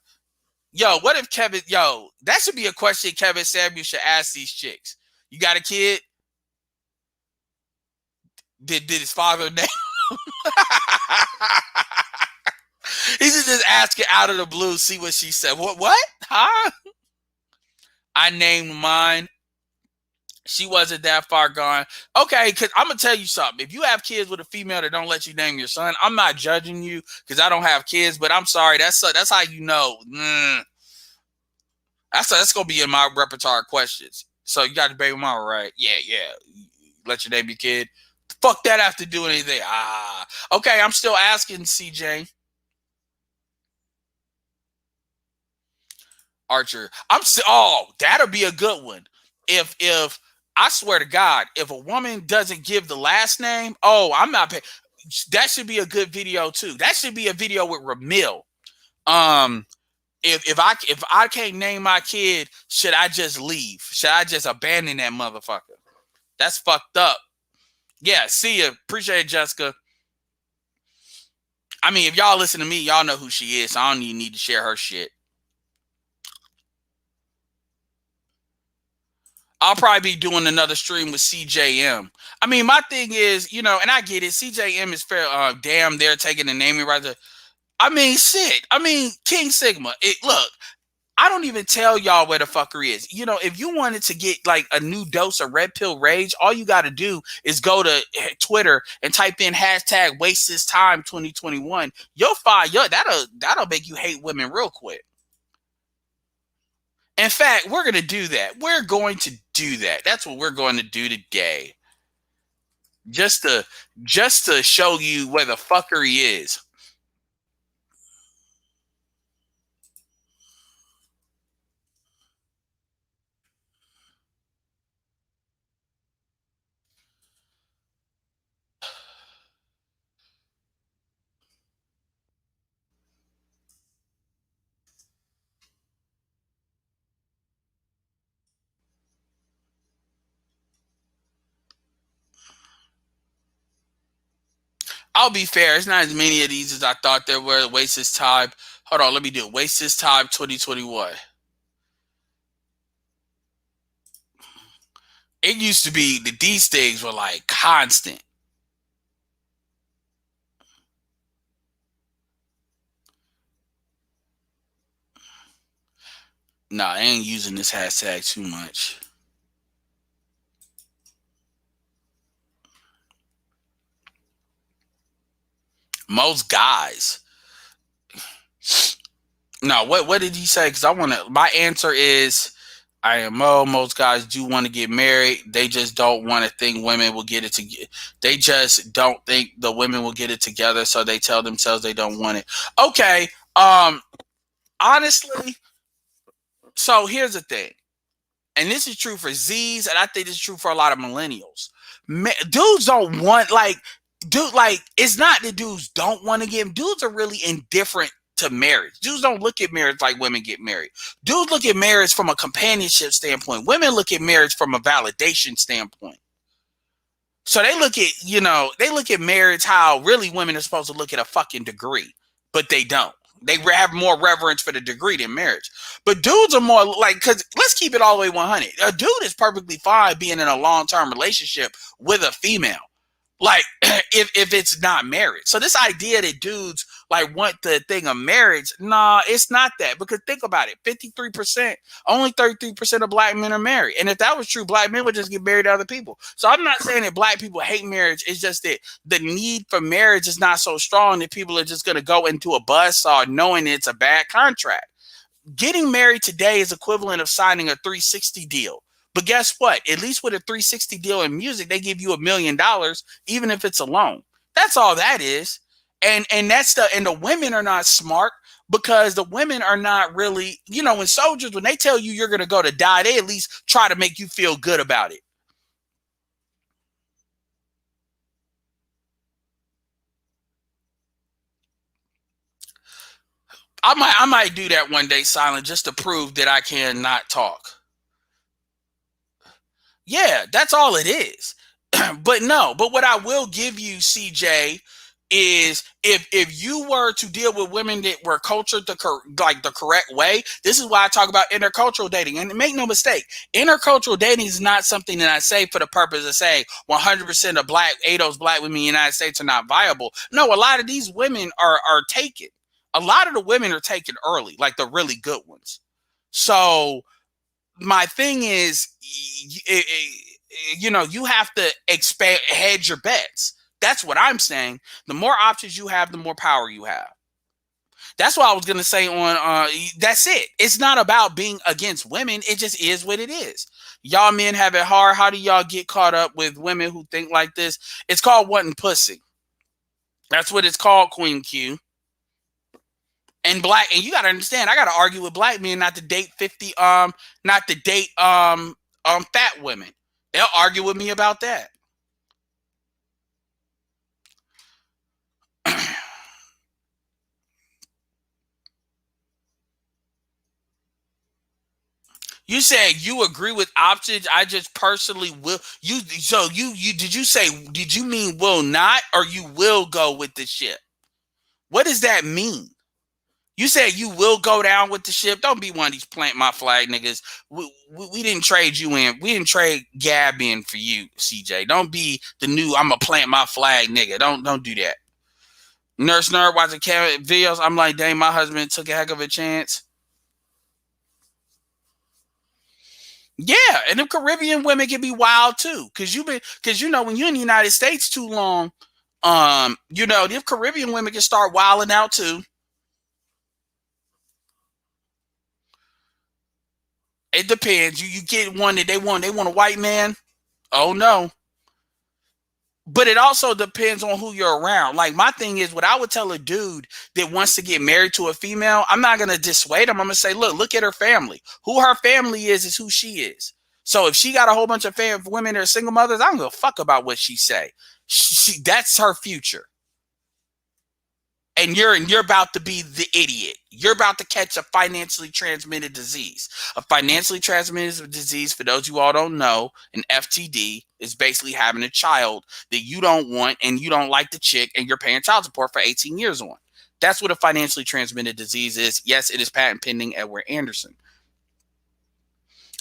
Yo, what if Kevin? Yo, that should be a question Kevin Samuels should ask these chicks. You got a kid? Did his father name? He should just ask it out of the blue, see what she said. What? Huh? I named mine. She wasn't that far gone. Okay, because I'm going to tell you something. If you have kids with a female that don't let you name your son, I'm not judging you because I don't have kids, but I'm sorry. That's how you know. That's going to be in my repertoire of questions. So you got the baby mama, right? Yeah. Let your name your kid. Fuck that have to do anything. Okay, I'm still asking, CJ. Archer. That'll be a good one. If I swear to God, if a woman doesn't give the last name, I'm not paying. That should be a good video too. That should be a video with Ramil. If I can't name my kid, should I just leave? Should I just abandon that motherfucker? That's fucked up. Yeah, see ya. Appreciate it, Jessica. I mean, if y'all listen to me, y'all know who she is. So I don't even need to share her shit. I'll probably be doing another stream with CJM. I mean, my thing is, and I get it. CJM is fair. Damn, they're taking the naming rights. I mean, shit. I mean, King Sigma. Look, I don't even tell y'all where the fucker is. If you wanted to get like a new dose of red pill rage, all you got to do is go to Twitter and type in hashtag waste this time 2021. You'll find that'll make you hate women real quick. In fact, we're going to do that. We're going to do that. That's what we're going to do today. Just to show you where the fucker he is. I'll be fair. It's not as many of these as I thought there were. Waste this time. Hold on. Let me do it. Waste this time 2021. It used to be that these things were like constant. Nah, I ain't using this hashtag too much. Most guys. No, what did he say? Because I want to. My answer is, IMO, most guys do want to get married. They just don't want to think women will get it together. They just don't think the women will get it together, so they tell themselves they don't want it. Okay. Honestly, so here's the thing. And this is true for Z's, and I think it's true for a lot of millennials. Dudes don't want it's not that dudes don't want to get. Dudes are really indifferent to marriage. Dudes don't look at marriage like women get married. Dudes look at marriage from a companionship standpoint. Women look at marriage from a validation standpoint. So they look at marriage how really women are supposed to look at a fucking degree, but they don't. They have more reverence for the degree than marriage. But dudes are more like, because let's keep it all the way 100. A dude is perfectly fine being in a long-term relationship with a female. Like if it's not marriage. So this idea that dudes like want the thing of marriage, nah, it's not that. Because think about it, 53%, only 33% of black men are married. And if that was true, black men would just get married to other people. So I'm not saying that black people hate marriage. It's just that the need for marriage is not so strong that people are just going to go into a buzzsaw knowing it's a bad contract. Getting married today is equivalent of signing a 360 deal. But guess what? At least with a 360 deal in music, they give you $1 million, even if it's a loan. That's all that is. And the women are not smart because the women are not really, when soldiers, when they tell you you're going to go to die, they at least try to make you feel good about it. I might do that one day, Silent, just to prove that I cannot talk. Yeah, that's all it is. But no, but what I will give you, CJ, is if you were to deal with women that were cultured the correct way, this is why I talk about intercultural dating. And make no mistake, intercultural dating is not something that I say for the purpose of saying 100% of ADOS black women in the United States are not viable. No, a lot of these women are taken. A lot of the women are taken early, like the really good ones. So my thing is, you have to expand, hedge your bets. That's what I'm saying. The more options you have, the more power you have. That's what I was gonna say on. That's it. It's not about being against women. It just is what it is. Y'all men have it hard. How do y'all get caught up with women who think like this? It's called wanting pussy. That's what it's called, Queen Q. And you gotta understand, I gotta argue with black men not to date 50 not to date fat women. They'll argue with me about that. You said you agree with options. I just personally will. Did you say, did you mean will not, or you will go with the ship? What does that mean? You said you will go down with the ship. Don't be one of these plant my flag niggas. We didn't trade you in. We didn't trade Gab in for you, CJ. Don't be the new I'm a plant my flag nigga. Don't do that. Nurse Nerd watching videos. I'm like, dang, my husband took a heck of a chance. Yeah, and the Caribbean women can be wild too, because when you're in the United States too long, the Caribbean women can start wilding out too. It depends. You get one that they want a white man. Oh no. But it also depends on who you're around. Like my thing is, what I would tell a dude that wants to get married to a female, I'm not gonna dissuade him. I'm gonna say, look at her family. Who her family is who she is. So if she got a whole bunch of women that are single mothers, I don't give a fuck about what she say. That's her future. And you're about to be the idiot. You're about to catch a financially transmitted disease. A financially transmitted disease, for those you all don't know, an FTD is basically having a child that you don't want and you don't like the chick and you're paying child support for 18 years on. That's what a financially transmitted disease is. Yes, it is patent pending, Edward Anderson.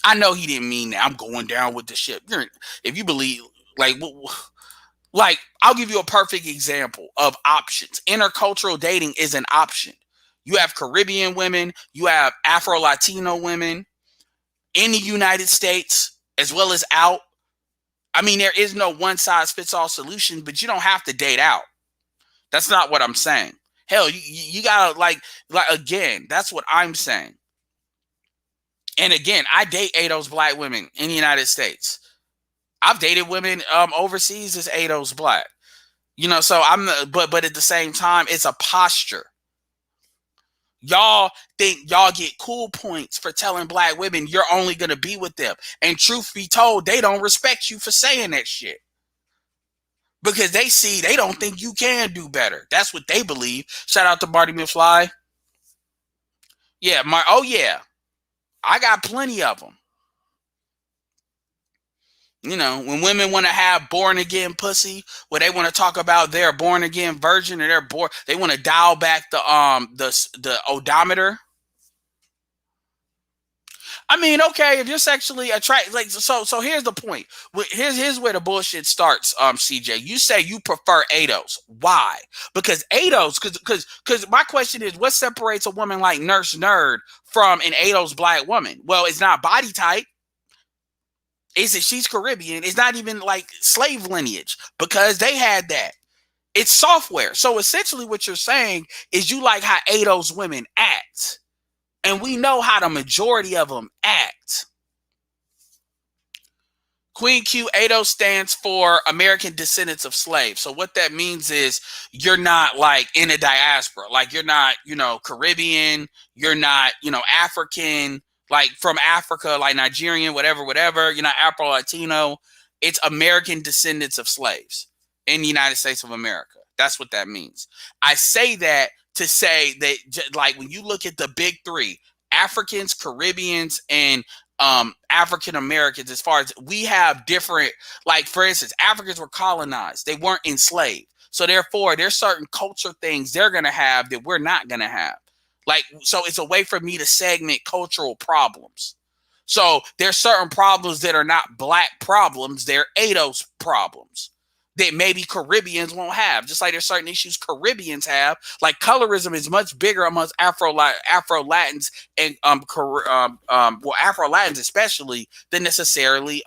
I know he didn't mean that. I'm going down with the ship. If you believe, like, I'll give you a perfect example of options. Intercultural dating is an option. You have Caribbean women, you have Afro-Latino women in the United States, as well as out. I mean, there is no one-size-fits-all solution, but you don't have to date out. That's not what I'm saying. Hell, you gotta, again, that's what I'm saying. And again, I date ADOS black women in the United States. I've dated women overseas as ADOS black. So but at the same time, it's a posture. Y'all think y'all get cool points for telling black women you're only gonna be with them. And truth be told, they don't respect you for saying that shit. Because they don't think you can do better. That's what they believe. Shout out to Marty McFly. Yeah, oh yeah. I got plenty of them. When women want to have born again pussy, where they want to talk about their born again virgin or they want to dial back the odometer. I mean, okay, if you're sexually attracted, like so here's the point. Here's where the bullshit starts. CJ, you say you prefer ADOS. Why? Because ADOS, because my question is, what separates a woman like Nurse Nerd from an ADOS black woman? Well, it's not body type. Is it she's Caribbean? It's not even like slave lineage because they had that. It's software. So essentially what you're saying is you like how ADOS women act. And we know how the majority of them act. Queen Q ADOS stands for American Descendants of Slaves. So what that means is you're not like in a diaspora. Like you're not, Caribbean. You're not, African, like from Africa, like Nigerian, whatever. You're not Afro-Latino. It's American Descendants of Slaves in the United States of America. That's what that means. I say that to say that, like, when you look at the big three, Africans, Caribbeans, and African Americans, as far as we have different, like, for instance, Africans were colonized. They weren't enslaved. So therefore, there's certain culture things they're going to have that we're not going to have. Like, so it's a way for me to segment cultural problems. So there's certain problems that are not black problems. They're ADOS problems that maybe Caribbeans won't have. Just like there's certain issues Caribbeans have. Like colorism is much bigger amongst Afro-Latins and Afro-Latins especially than necessarily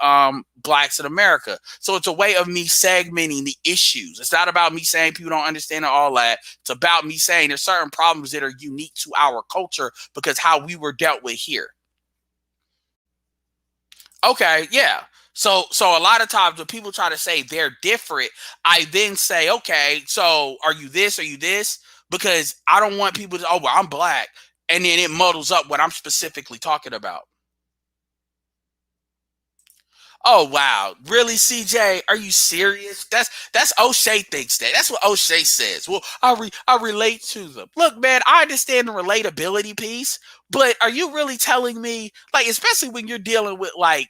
blacks in America. So it's a way of me segmenting the issues. It's not about me saying people don't understand all that. It's about me saying there's certain problems that are unique to our culture because how we were dealt with here. Okay, yeah. So a lot of times when people try to say they're different, I then say, okay, so are you this? Are you this? Because I don't want people to, oh, well, I'm black. And then it muddles up what I'm specifically talking about. Oh, wow. Really, CJ? Are you serious? That's O'Shea thinks that. That's what O'Shea says. Well, I relate to them. Look, man, I understand the relatability piece, but are you really telling me, like, especially when you're dealing with, like,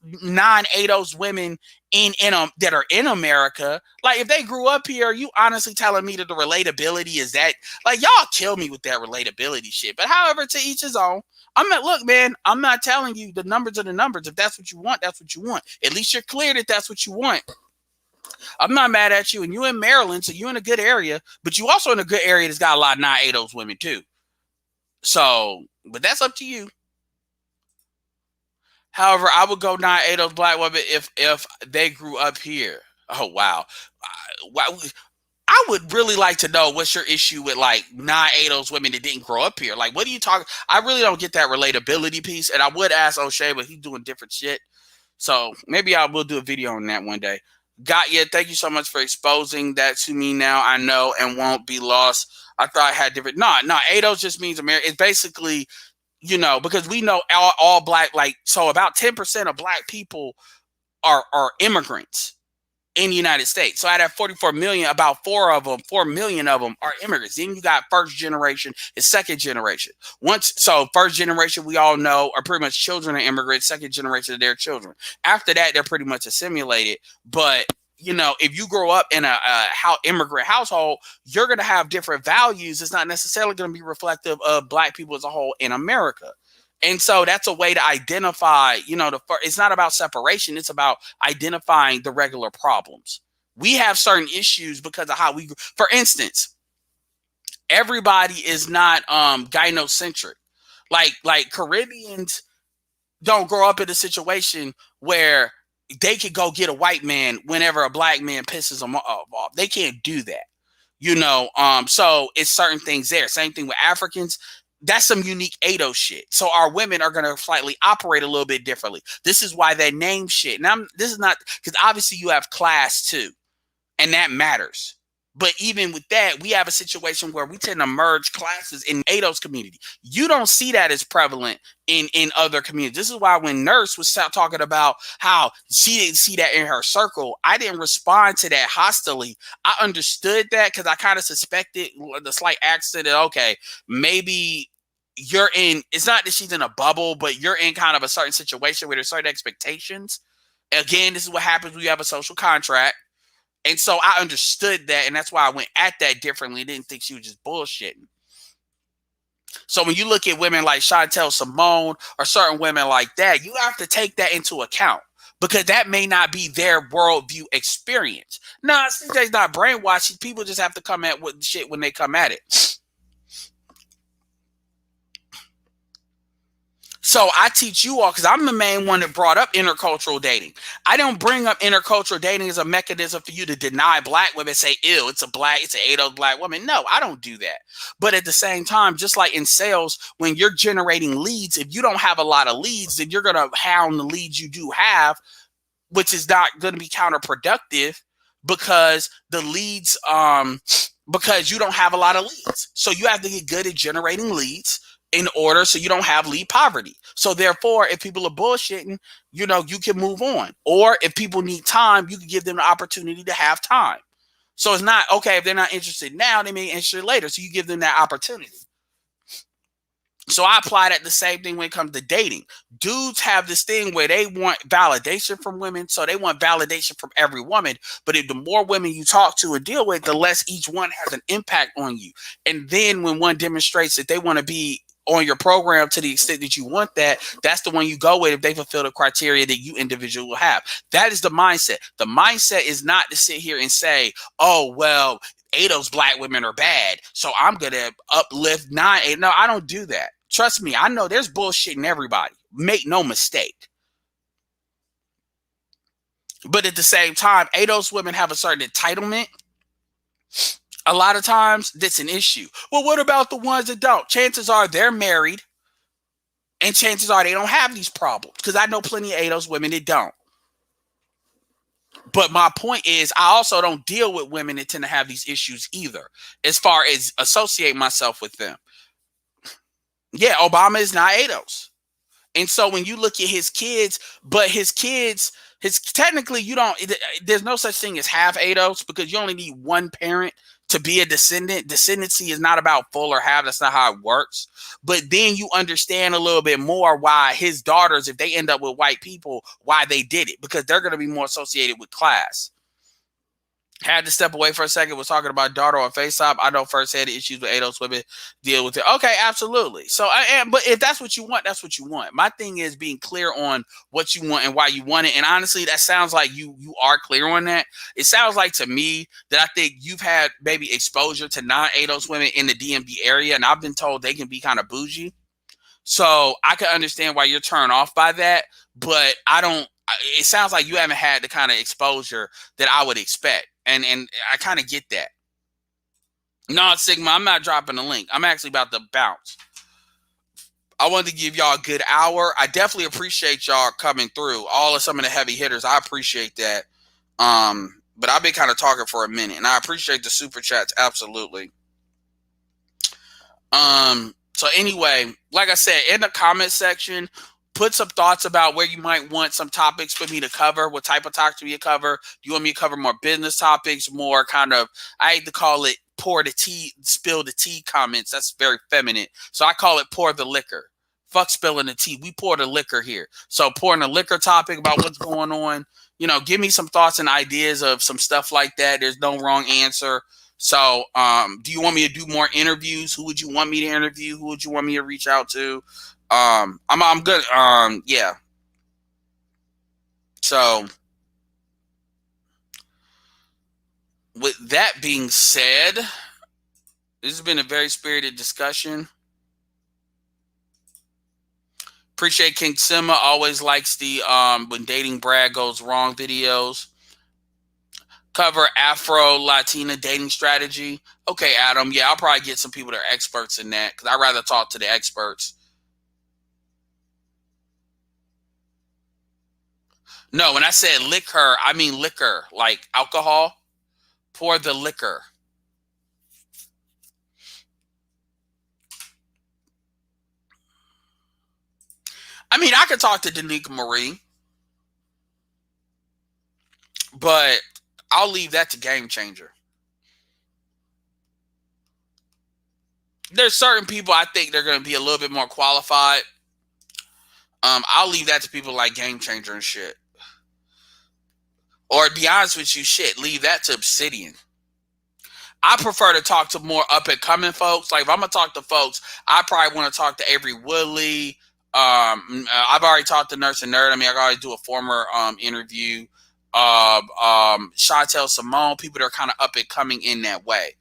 non-ADOS women in that are in America, like if they grew up here, are you honestly telling me that the relatability is that, like, y'all kill me with that relatability shit? But however, to each his own. I'm not, look, man, I'm not telling you the numbers are the numbers. If that's what you want, that's what you want. At least you're clear that that's what you want. I'm not mad at you, and you in Maryland, so you're in a good area, but you also in a good area that's got a lot of non-ADOS women too. So, but that's up to you. However, I would go non-ADOS black women if they grew up here. Oh wow. I would really like to know what's your issue with like non-ADOS women that didn't grow up here. Like, what are you talking? I really don't get that relatability piece, and I would ask O'Shea, but he's doing different shit. So maybe I will do a video on that one day. Got you. Thank you so much for exposing that to me. Now I know and won't be lost. I thought I had different. No, ADOS just means America. It's basically, because we know all black, like, so about 10% of black people are immigrants in the United States. So out of 44 million, about 4 million of them are immigrants. Then you got first generation and second generation. So first generation, we all know, are pretty much children of immigrants. Second generation of their children. After that, they're pretty much assimilated. But if you grow up in a immigrant household, you're going to have different values. It's not necessarily going to be reflective of black people as a whole in America. And so that's a way to identify, it's not about separation. It's about identifying the regular problems. We have certain issues because of how for instance, everybody is not gynocentric. Like Caribbeans don't grow up in a situation where they could go get a white man whenever a black man pisses them off. They can't do that. So it's certain things there. Same thing with Africans. That's some unique ADO shit. So our women are gonna slightly operate a little bit differently. This is why they name shit. Now, this is not because obviously you have class too, and that matters. But even with that, we have a situation where we tend to merge classes in ADOS community. You don't see that as prevalent in other communities. This is why when Nurse was talking about how she didn't see that in her circle, I didn't respond to that hostilely. I understood that because I kind of suspected the slight accent that, okay, maybe you're in, it's not that she's in a bubble, but you're in kind of a certain situation where there's certain expectations. Again, this is what happens when you have a social contract. And so I understood that, and that's why I went at that differently. Didn't think she was just bullshitting. So when you look at women like Chantel Simone or certain women like that, you have to take that into account because that may not be their worldview experience. No, it's not brainwashing. People just have to come at with shit when they come at it. So I teach you all because I'm the main one that brought up intercultural dating. I don't bring up intercultural dating as a mechanism for you to deny black women, say, ew, it's an ADO black woman. No, I don't do that. But at the same time, just like in sales, when you're generating leads, if you don't have a lot of leads, then you're going to hound the leads you do have, which is not going to be counterproductive because the leads, because you don't have a lot of leads. So you have to get good at generating leads in order so you don't have lead poverty. So therefore, if people are bullshitting, you can move on. Or if people need time, you can give them the opportunity to have time. So it's not, okay, if they're not interested now, they may be interested later. So you give them that opportunity. So I apply that the same thing when it comes to dating. Dudes have this thing where they want validation from women. So they want validation from every woman. But if the more women you talk to and deal with, the less each one has an impact on you. And then when one demonstrates that they want to be on your program to the extent that you want that, that's the one you go with if they fulfill the criteria that you individually will have. That is the mindset. The mindset is not to sit here and say, oh, well, ADOS black women are bad, so I'm going to uplift 9. No, I don't do that. Trust me, I know there's bullshit in everybody. Make no mistake. But at the same time, ADOS women have a certain entitlement. A lot of times, that's an issue. Well, what about the ones that don't? Chances are they're married, and chances are they don't have these problems. Because I know plenty of ADOS women that don't. But my point is, I also don't deal with women that tend to have these issues either, as far as associate myself with them. Yeah, Obama is not ADOS. And so when you look at his kids, technically there's no such thing as half ADOS because you only need one parent to be a descendant. Descendancy is not about full or half. That's not how it works. But then you understand a little bit more why his daughters, if they end up with white people, why they did it, because they're going to be more associated with class. Had to step away for a second. Was talking about daughter on FaceTime. I know firsthand the issues with ADOS women deal with it. Okay, absolutely. So, but if that's what you want, that's what you want. My thing is being clear on what you want and why you want it. And honestly, that sounds like you are clear on that. It sounds like to me that I think you've had maybe exposure to non-ADOS women in the DMV area, and I've been told they can be kind of bougie. So I can understand why you're turned off by that, but I don't. It sounds like you haven't had the kind of exposure that I would expect. And I kind of get that. No, Sigma, I'm not dropping the link. I'm actually about to bounce. I wanted to give y'all a good hour. I definitely appreciate y'all coming through. All of some of the heavy hitters, I appreciate that. But I've been kind of talking for a minute, and I appreciate the super chats, absolutely. So anyway, like I said, in the comment section, put some thoughts about where you might want some topics for me to cover. What type of topics do you cover? Do you want me to cover more business topics, more kind of, I hate to call it pour the tea, spill the tea comments. That's very feminine. So I call it pour the liquor. Fuck spilling the tea. We pour the liquor here. So pouring a liquor topic about what's going on. Give me some thoughts and ideas of some stuff like that. There's no wrong answer. So, do you want me to do more interviews? Who would you want me to interview? Who would you want me to reach out to? I'm good. Yeah. So, with that being said, this has been a very spirited discussion. Appreciate King Sima. Always likes the when dating Brad goes wrong videos. Cover Afro Latina dating strategy. Okay, Adam. Yeah, I'll probably get some people that are experts in that because I'd rather talk to the experts. No, when I said liquor, I mean liquor, like alcohol. Pour the liquor. I mean, I could talk to Danica Marie, but I'll leave that to Game Changer. There's certain people I think they're going to be a little bit more qualified. I'll leave that to people like Game Changer and shit. Or to be honest with you, shit, leave that to Obsidian. I prefer to talk to more up and coming folks. Like if I'm gonna talk to folks, I probably want to talk to Avery Woodley. I've already talked to Nurse and Nerd. I mean, I already do a former interview. Chantel Simone, people that are kind of up and coming in that way.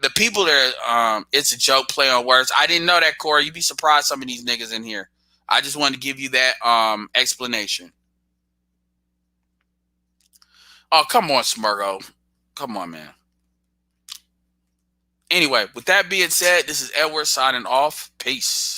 The people that it's a joke, play on words. I didn't know that, Corey. You'd be surprised some of these niggas in here. I just wanted to give you that explanation. Oh, come on, Smurgo. Come on, man. Anyway, with that being said, this is Edward signing off. Peace.